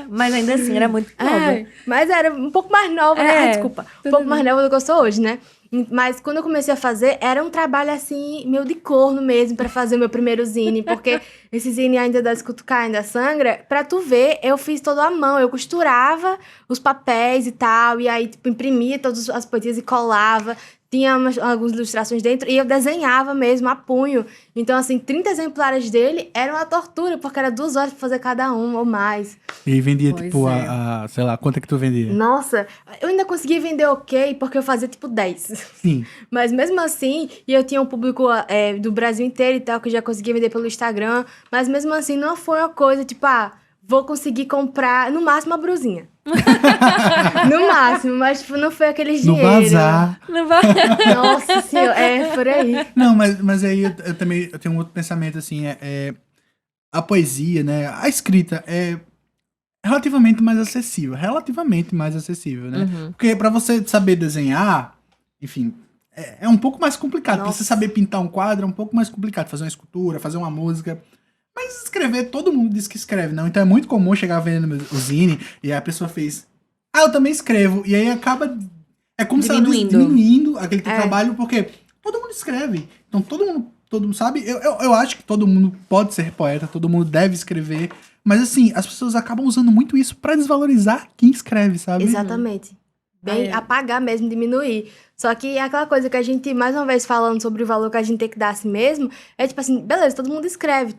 Mas ainda assim, era muito nova. Mas era um pouco mais nova, né? Desculpa. Um pouco mais nova do que eu sou hoje, né? Mas quando eu comecei a fazer, era um trabalho assim, meio de corno mesmo, pra fazer o meu primeiro zine. Porque esse zine ainda da Escutucar, ainda sangra, pra tu ver, eu fiz todo à mão. Eu costurava os papéis e tal, e aí, tipo, imprimia todas as poetias e colava. Tinha algumas ilustrações dentro, e eu desenhava mesmo, a punho. Então, assim, 30 exemplares dele era uma tortura, porque era 2 horas pra fazer cada um ou mais. E vendia, Pois tipo, é. sei lá, quanto é que tu vendia? Nossa, eu ainda conseguia vender ok, porque eu fazia, tipo, 10. Sim. Mas mesmo assim, e eu tinha um público do Brasil inteiro e tal, que eu já conseguia vender pelo Instagram, mas mesmo assim não foi uma coisa, tipo, vou conseguir comprar, no máximo, uma brusinha. No máximo, mas tipo, não foi aqueles No dinheiro. bazar. Não vai. Nossa senhora, por aí. Não, mas aí eu também tenho um outro pensamento, assim, a poesia, né, a escrita é relativamente mais acessível, né? Porque pra você saber desenhar, enfim, é um pouco mais complicado. Pra Nossa. você saber pintar um quadro é um pouco mais complicado. Fazer uma escultura, fazer uma música. Mas escrever, todo mundo diz que escreve, não? Então é muito comum chegar vendo o zine e aí a pessoa fez, eu também escrevo. E aí acaba, é como se ela diminuindo aquele teu trabalho, porque todo mundo escreve. Então todo mundo sabe. Eu acho que todo mundo pode ser poeta, todo mundo deve escrever. Mas assim, as pessoas acabam usando muito isso pra desvalorizar quem escreve, sabe? Exatamente. Bem, apagar mesmo, diminuir. Só que é aquela coisa que a gente, mais uma vez falando sobre o valor que a gente tem que dar a si mesmo, é tipo assim, beleza, todo mundo escreve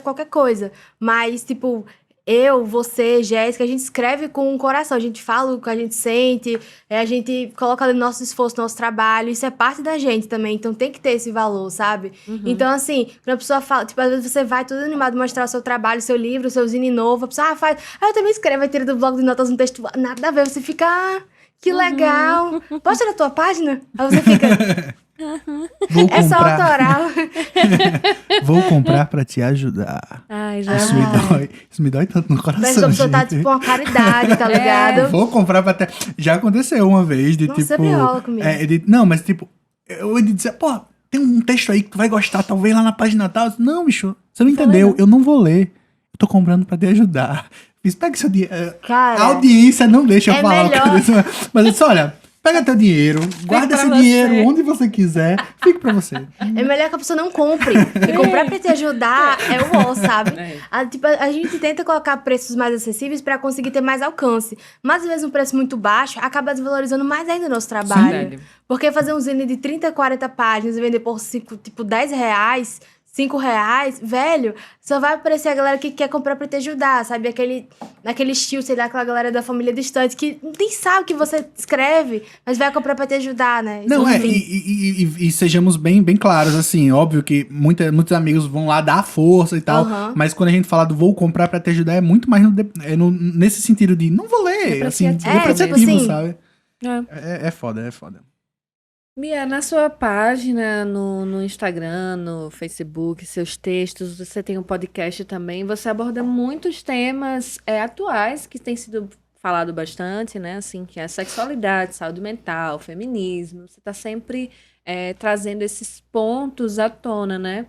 qualquer coisa. Mas, tipo, eu, você, Jéssica, a gente escreve com o coração, a gente fala o que a gente sente, a gente coloca ali nosso esforço, nosso trabalho, isso é parte da gente também, então tem que ter esse valor, sabe? Então, assim, quando a pessoa fala, tipo, às vezes você vai todo animado mostrar o seu trabalho, o seu livro, o seu zine novo, a pessoa faz, eu também escrevo, aí tira do blog de notas um texto, nada a ver, você fica, que legal, posta na tua página? Aí você fica, Vou é só comprar. autoral. Vou comprar pra te ajudar. Ai, já. Isso me dói tanto no coração, Parece que a pessoa tá, gente. tipo, uma caridade, tá ligado? Vou comprar pra te... Já aconteceu uma vez de, Nossa, tipo... sempre rola comigo. Não, mas tipo... Eu ia dizer, pô, tem um texto aí que tu vai gostar, talvez lá na página tal. Eu disse, não, bicho, você não entendeu. Eu não vou ler. Eu tô comprando pra te ajudar. Fiz, pega seu dinheiro. Cara, A audiência não deixa eu falar melhor. o que eu disse. Mas eu disse, olha... Pega teu dinheiro, guarda esse dinheiro onde você quiser, fique pra você. É melhor que a pessoa não compre. Porque comprar pra te ajudar é o ó, sabe? A gente tenta colocar preços mais acessíveis pra conseguir ter mais alcance. Mas às vezes um preço muito baixo acaba desvalorizando mais ainda o nosso trabalho. Verdade. Porque fazer um zine de 30, 40 páginas e vender por tipo R$10, R$5, velho, só vai aparecer a galera que quer comprar pra te ajudar, sabe? Aquele estilo, sei lá, aquela galera da família distante que nem sabe que você escreve, mas vai comprar pra te ajudar, né? Não, Enfim. e sejamos bem claros, assim, óbvio que muitos amigos vão lá dar força e tal, mas quando a gente fala do vou comprar pra te ajudar, é muito mais nesse sentido de não vou ler, assim, depreciativo, tipo assim. sabe? É foda. Bia, na sua página, no Instagram, no Facebook, seus textos, você tem um podcast também, você aborda muitos temas atuais que têm sido falado bastante, né? Assim, que é a sexualidade, saúde mental, feminismo. Você está sempre trazendo esses pontos à tona, né?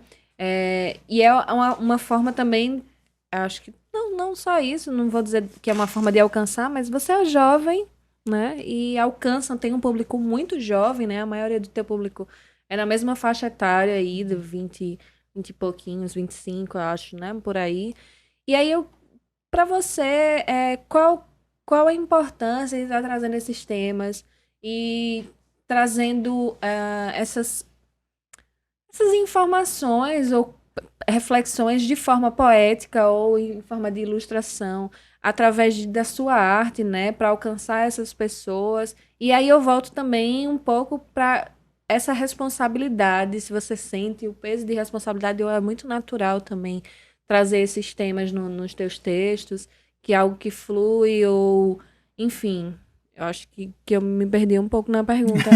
E é uma forma também, acho que não só isso, não vou dizer que é uma forma de alcançar, mas você é jovem, né? E tem um público muito jovem, né? A maioria do teu público é na mesma faixa etária aí, de 20 e pouquinhos, 25, eu acho, né? Por aí. E aí, pra você, qual a importância de estar trazendo esses temas e trazendo essas essas informações ou reflexões de forma poética ou em forma de ilustração, através da sua arte, né, para alcançar essas pessoas. E aí eu volto também um pouco para essa responsabilidade, se você sente o peso de responsabilidade, é muito natural também trazer esses temas nos teus textos, que é algo que flui ou, enfim, eu acho que eu me perdi um pouco na pergunta,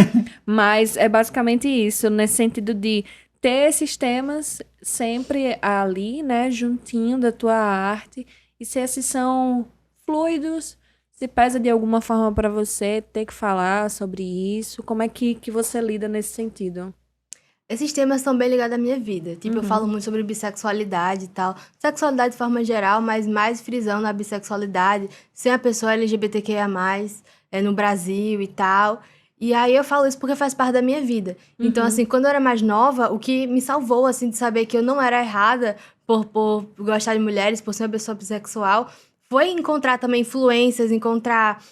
mas é basicamente isso, nesse sentido de ter esses temas sempre ali, né, juntinho da tua arte, e se esses são fluidos, se pesa de alguma forma para você ter que falar sobre isso, como é que você lida nesse sentido? Esses temas estão bem ligados à minha vida. Tipo, eu falo muito sobre bissexualidade e tal. Sexualidade de forma geral, mas mais frisando a bissexualidade, sem a pessoa LGBTQIA+, no Brasil e tal. E aí eu falo isso porque faz parte da minha vida. Então, assim, quando eu era mais nova, o que me salvou, assim, de saber que eu não era errada por gostar de mulheres, por ser uma pessoa bissexual, foi encontrar também influências, encontrar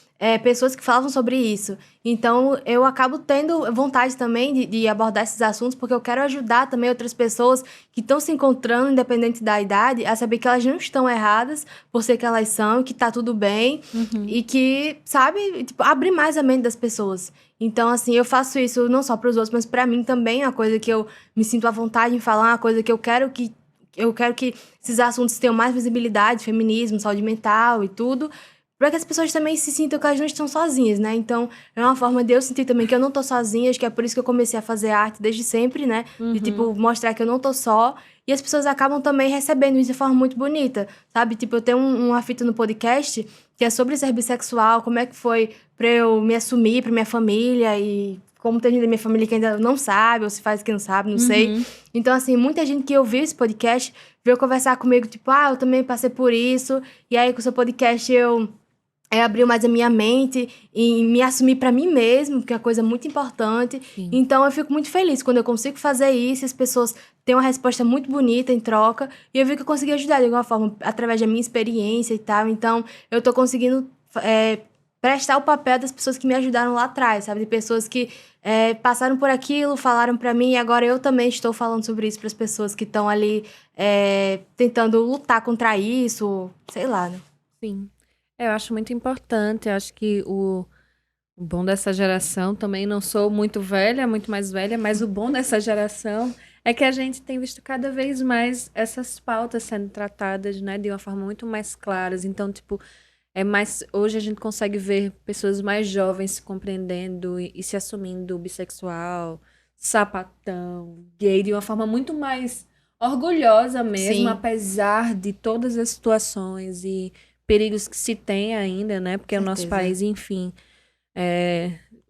pessoas que falavam sobre isso. Então, eu acabo tendo vontade também de abordar esses assuntos, porque eu quero ajudar também outras pessoas que estão se encontrando, independente da idade, a saber que elas não estão erradas por ser que elas são, que tá tudo bem, e que, sabe, tipo, abrir mais a mente das pessoas. Então, assim, eu faço isso não só para os outros, mas para mim também, é uma coisa que eu me sinto à vontade em falar, uma coisa que eu quero que esses assuntos tenham mais visibilidade, feminismo, saúde mental e tudo, para que as pessoas também se sintam que elas não estão sozinhas, né? Então, é uma forma de eu sentir também que eu não tô sozinha, acho que é por isso que eu comecei a fazer arte desde sempre, né? De, tipo, mostrar que eu não tô só. E as pessoas acabam também recebendo isso de forma muito bonita, sabe? Tipo, eu tenho uma fita no podcast que é sobre ser bissexual, como é que foi pra eu me assumir pra minha família e como tem gente da minha família que ainda não sabe, ou se faz que não sabe, não sei. Então, assim, muita gente que ouviu esse podcast veio conversar comigo, tipo, eu também passei por isso. E aí, com o seu podcast, eu abriu mais a minha mente e me assumir pra mim mesmo, que é uma coisa muito importante. Sim. Então, eu fico muito feliz quando eu consigo fazer isso, as pessoas têm uma resposta muito bonita em troca, e eu vi que eu consegui ajudar de alguma forma, através da minha experiência e tal. Então, eu tô conseguindo prestar o papel das pessoas que me ajudaram lá atrás, sabe? De pessoas que passaram por aquilo, falaram pra mim, e agora eu também estou falando sobre isso pras pessoas que estão ali tentando lutar contra isso, sei lá, né? Sim. Eu acho muito importante, eu acho que o bom dessa geração, também não sou muito velha, muito mais velha, mas o bom dessa geração é que a gente tem visto cada vez mais essas pautas sendo tratadas, né, de uma forma muito mais claras. Então, tipo, hoje a gente consegue ver pessoas mais jovens se compreendendo e se assumindo bissexual, sapatão, gay, de uma forma muito mais orgulhosa mesmo, Sim. apesar de todas as situações e perigos que se tem ainda, né? Porque o nosso Certeza. país, enfim,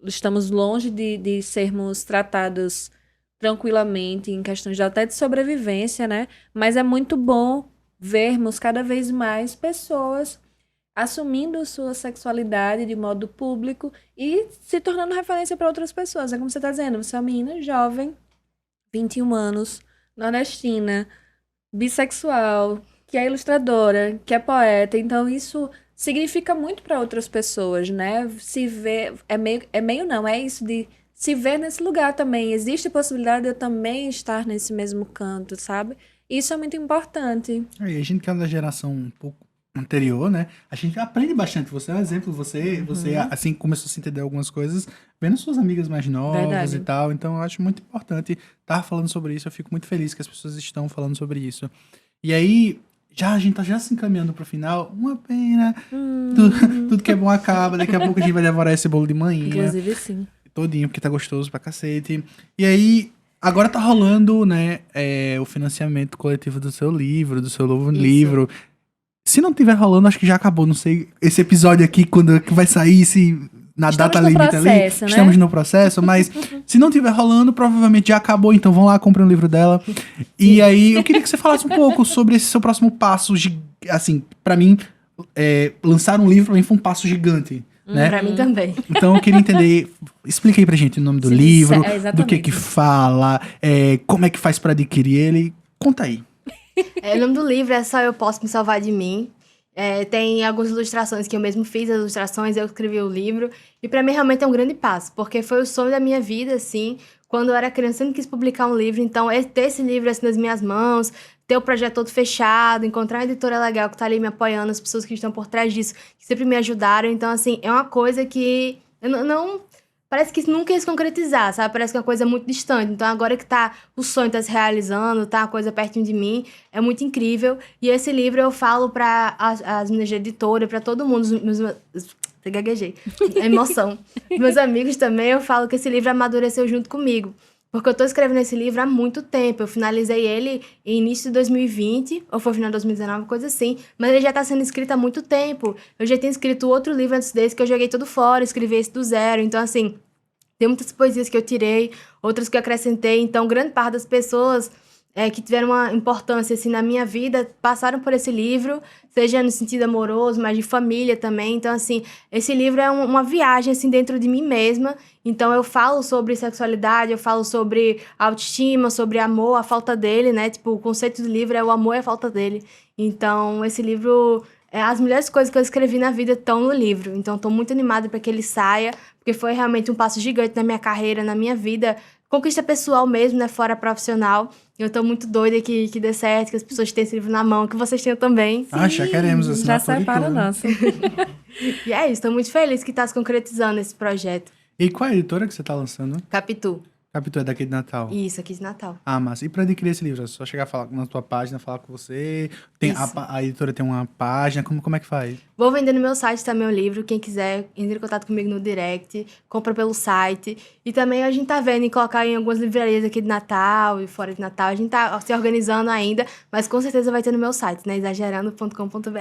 estamos longe de sermos tratados tranquilamente em questões até de sobrevivência, né? Mas é muito bom vermos cada vez mais pessoas assumindo sua sexualidade de modo público e se tornando referência para outras pessoas. É como você está dizendo, você é uma menina jovem, 21 anos, nordestina, bissexual, que é ilustradora, que é poeta. Então isso significa muito para outras pessoas, né? Se ver, é meio não, é isso de se ver nesse lugar também. Existe a possibilidade de eu também estar nesse mesmo canto, sabe? Isso é muito importante. Aí, a gente que é da geração um pouco anterior, né? A gente aprende bastante. Você é um exemplo, você assim começou a se entender algumas coisas vendo suas amigas mais novas Verdade. e tal. Então eu acho muito importante estar falando sobre isso. Eu fico muito feliz que as pessoas estão falando sobre isso. E aí, a gente tá já se encaminhando pro final. Uma pena. Tudo que é bom acaba. Daqui a pouco a gente vai devorar esse bolo de manhã. Inclusive, sim. Todinho, porque tá gostoso pra cacete. E aí, agora tá rolando, né, o financiamento coletivo do seu livro, do seu novo livro. Se não tiver rolando, acho que já acabou. Não sei, esse episódio aqui, quando é que vai sair, se na Estamos data no limite processo, ali. né? Estamos no processo, mas se não tiver rolando, provavelmente já acabou. Então vão lá, comprem um livro dela. E aí, eu queria que você falasse um pouco sobre esse seu próximo passo. Assim, pra mim, lançar um livro pra mim foi um passo gigante. Né? Pra mim também. Então eu queria entender, explica aí pra gente o nome do Se livro, disser, do que fala, como é que faz pra adquirir ele, conta aí. O nome do livro é Só Eu Posso Me Salvar de Mim. Tem algumas ilustrações que eu mesmo fiz, as ilustrações, eu escrevi o livro. E pra mim realmente é um grande passo, porque foi o sonho da minha vida, assim. quando eu era criança, eu sempre quis publicar um livro. Então, ter esse livro assim nas minhas mãos, ter o projeto todo fechado, encontrar uma editora legal que tá ali me apoiando, as pessoas que estão por trás disso, que sempre me ajudaram. Então, assim, é uma coisa que eu não parece que nunca ia se concretizar, sabe? Parece que é uma coisa muito distante. Então, agora que o sonho tá se realizando, tá uma coisa pertinho de mim, é muito incrível. E esse livro eu falo para as meninas de editora, para todo mundo, até gaguejei. É emoção. Meus amigos também, eu falo que esse livro amadureceu junto comigo. Porque eu tô escrevendo esse livro há muito tempo. Eu finalizei ele em início de 2020, ou foi final de 2019, coisa assim. Mas ele já tá sendo escrito há muito tempo. Eu já tinha escrito outro livro antes desse, que eu joguei tudo fora, escrevi esse do zero. Então, assim, tem muitas poesias que eu tirei, outras que eu acrescentei. Então, grande parte das pessoas que tiveram uma importância assim, na minha vida passaram por esse livro, seja no sentido amoroso, mas de família também. Então, assim, esse livro é uma viagem assim, dentro de mim mesma. Então, eu falo sobre sexualidade, eu falo sobre autoestima, sobre amor, a falta dele, né? Tipo, o conceito do livro é o amor e a falta dele. Então, esse livro... as melhores coisas que eu escrevi na vida estão no livro. Então, estou muito animada para que ele saia, porque foi realmente um passo gigante na minha carreira, na minha vida. Conquista pessoal mesmo, né? Fora profissional. Eu tô muito doida que dê certo, que as pessoas tenham esse livro na mão, que vocês tenham também. Já queremos assinar. Já separa o nosso. E é isso, tô muito feliz que tá se concretizando esse projeto. E qual é a editora que você tá lançando? Capitu. Capitu é daqui de Natal. Isso, aqui de Natal. Ah, massa. E pra adquirir esse livro? É só chegar a falar na tua página, falar com você. Tem a editora tem uma página, como é que faz? Vou vender no meu site também o livro. Quem quiser, entre em contato comigo no direct, compra pelo site. E também a gente tá vendo em colocar em algumas livrarias aqui de Natal e fora de Natal. A gente tá se organizando ainda, mas com certeza vai ter no meu site, né? Exagerando.com.br.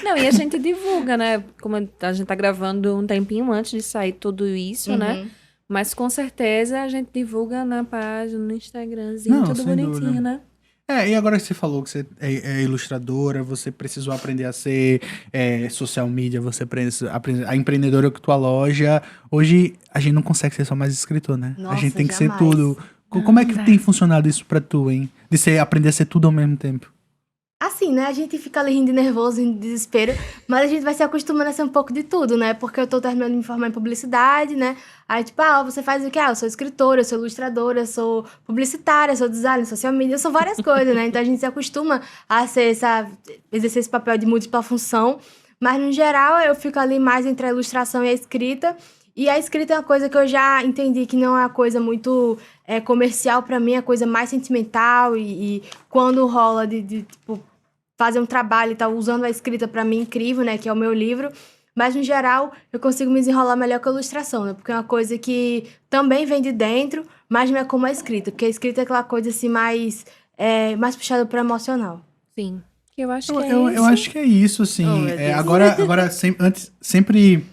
Não, e a gente divulga, né? Como a gente tá gravando um tempinho antes de sair tudo isso, né? Mas com certeza a gente divulga na página, no Instagramzinho, tudo bonitinho, dúvida. né? E agora que você falou que você é ilustradora, você precisou aprender a ser social media, você aprende a empreendedora com tua loja. Hoje a gente não consegue ser só mais escritor, né? Nossa, a gente tem que jamais. ser tudo. Como é que tem funcionado isso pra tu, hein? De aprender a ser tudo ao mesmo tempo. Assim, né? A gente fica ali rindo de nervoso, rindo de desespero, mas a gente vai se acostumando a ser um pouco de tudo, né? Porque eu tô terminando de me formar em publicidade, né? Aí, tipo, você faz o quê? Eu sou escritora, eu sou ilustradora, eu sou publicitária, eu sou designer, social media, eu sou várias coisas, né? Então a gente se acostuma a exercer esse papel de múltipla função, mas no geral eu fico ali mais entre a ilustração e a escrita. E a escrita é uma coisa que eu já entendi que não é uma coisa muito comercial pra mim, é coisa mais sentimental e quando rola de tipo, fazer um trabalho e tal, usando a escrita pra mim incrível, né, que é o meu livro, mas no geral eu consigo me desenrolar melhor com a ilustração, né, porque é uma coisa que também vem de dentro, mas não é como a escrita, porque a escrita é aquela coisa assim mais puxada pro emocional. Sim. Eu acho que Eu acho que é isso, assim. Oh, meu Deus. Agora sempre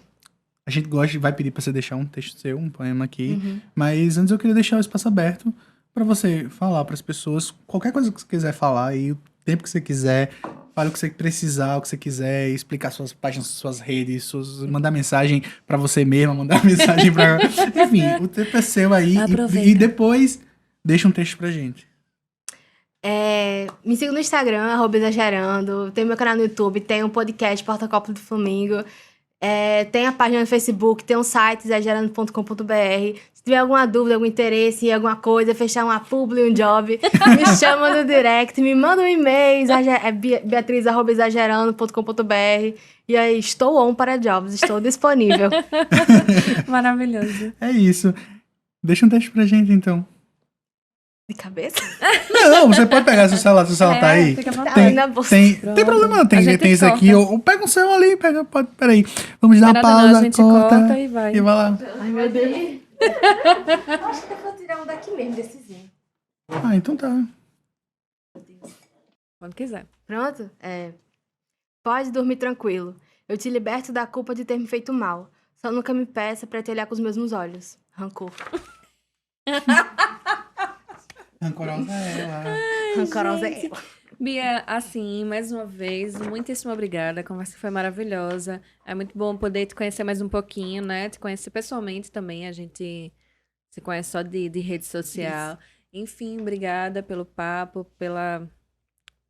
a gente vai pedir pra você deixar um texto seu, um poema aqui, mas antes eu queria deixar o espaço aberto pra você falar pras pessoas qualquer coisa que você quiser falar aí, o tempo que você quiser, fale o que você precisar, o que você quiser, explicar suas páginas, suas redes, mandar mensagem pra você mesma, mandar mensagem pra... Enfim, o tempo é seu aí e depois deixa um texto pra gente. Me siga no Instagram, @exagerando, tem meu canal no YouTube, tem um podcast, Porta-Copo do Flamingo, tem a página no Facebook, tem um site, exagerando.com.br. Se tiver alguma dúvida, algum interesse em alguma coisa, fechar uma publi, um job, me chama no direct, me manda um e-mail, beatriz@exagerando.com.br. E aí, estou on para jobs, estou disponível. Maravilhoso. É isso. Deixa um texto pra gente, então. De cabeça? Não, você pode pegar seu celular tá aí. Fica à vontade. Tá na bolsa. Tem problema, A gente tem isso aqui. corta. Ou pega um seu ali, peraí. Vamos dar uma pausa, A gente corta e vai. E vai lá. Ai, meu Deus. Acho que eu vou tirar um daqui mesmo, dessezinho. Ah, então tá. Quando quiser. Pronto? Pode dormir tranquilo. Eu te liberto da culpa de ter me feito mal. Só nunca me peça pra te olhar com os mesmos olhos. Rancor. Rancorosa é ela. Rancorosa é ela. Bia, assim, mais uma vez, muitíssimo obrigada. A conversa foi maravilhosa. É muito bom poder te conhecer mais um pouquinho, né? Te conhecer pessoalmente também. A gente se conhece só de rede social. Isso. Enfim, obrigada pelo papo, pela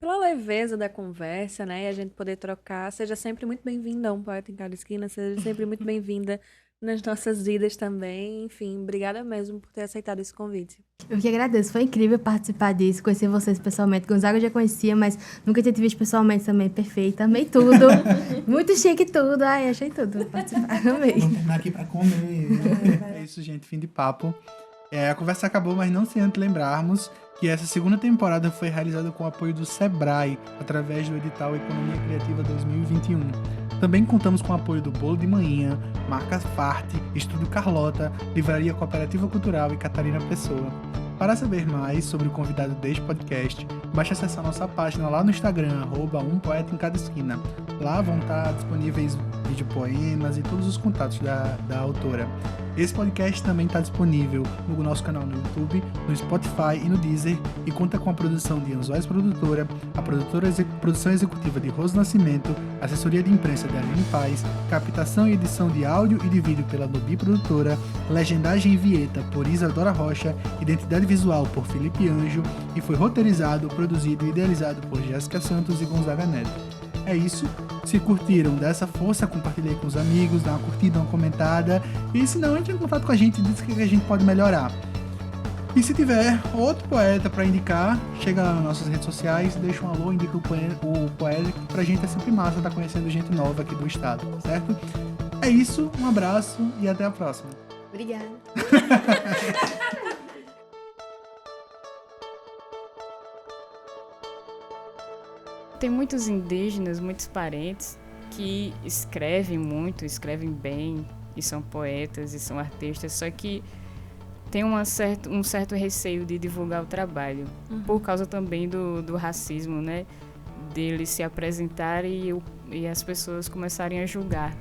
leveza da conversa, né? E a gente poder trocar. Seja sempre muito bem-vinda a Um Poeta em Cada Esquina. Seja sempre muito bem-vinda nas nossas vidas também. Enfim, obrigada mesmo por ter aceitado esse convite. Eu que agradeço, foi incrível participar disso, conhecer vocês pessoalmente. Gonzaga eu já conhecia, mas nunca tinha te visto pessoalmente também. Perfeita, amei tudo. Muito chique tudo. Ai, achei tudo. Participar, amei. Vamos terminar aqui pra comer. É isso, gente, fim de papo. A conversa acabou, mas não sem antes lembrarmos que essa segunda temporada foi realizada com o apoio do Sebrae, através do edital Economia Criativa 2021. Também contamos com o apoio do Bolo de Manhã, Marcas Farte, Estúdio Carlota, Livraria Cooperativa Cultural e Catarina Pessoa. Para saber mais sobre o convidado deste podcast, basta acessar nossa página lá no Instagram, @umpoetaemcadaesquina. Lá vão estar disponíveis videopoemas e todos os contatos da autora. Esse podcast também está disponível no nosso canal no YouTube, no Spotify e no Deezer, e conta com a produção de Anzóis Produtora, a produção executiva de Rose Nascimento, assessoria de imprensa de Aline Paz, captação e edição de áudio e de vídeo pela Nubi Produtora, legendagem e vinheta por Isadora Rocha, identidade visual por Felipe Anjo, e foi roteirizado, produzido e idealizado por Jéssica Santos e Gonzaga Neto. É isso. Se curtiram, dá essa força, compartilha aí com os amigos, dá uma curtida, uma comentada. E se não, entre em contato com a gente e diz o que a gente pode melhorar. E se tiver outro poeta para indicar, chega lá nas nossas redes sociais, deixa um alô, indica o poeta, que pra gente é sempre massa estar conhecendo gente nova aqui do estado, certo? É isso, um abraço e até a próxima. Obrigada. Tem muitos indígenas, muitos parentes que escrevem muito, escrevem bem, e são poetas, e são artistas, só que tem um certo receio de divulgar o trabalho, por causa também do racismo, né? Deles se apresentarem e as pessoas começarem a julgar.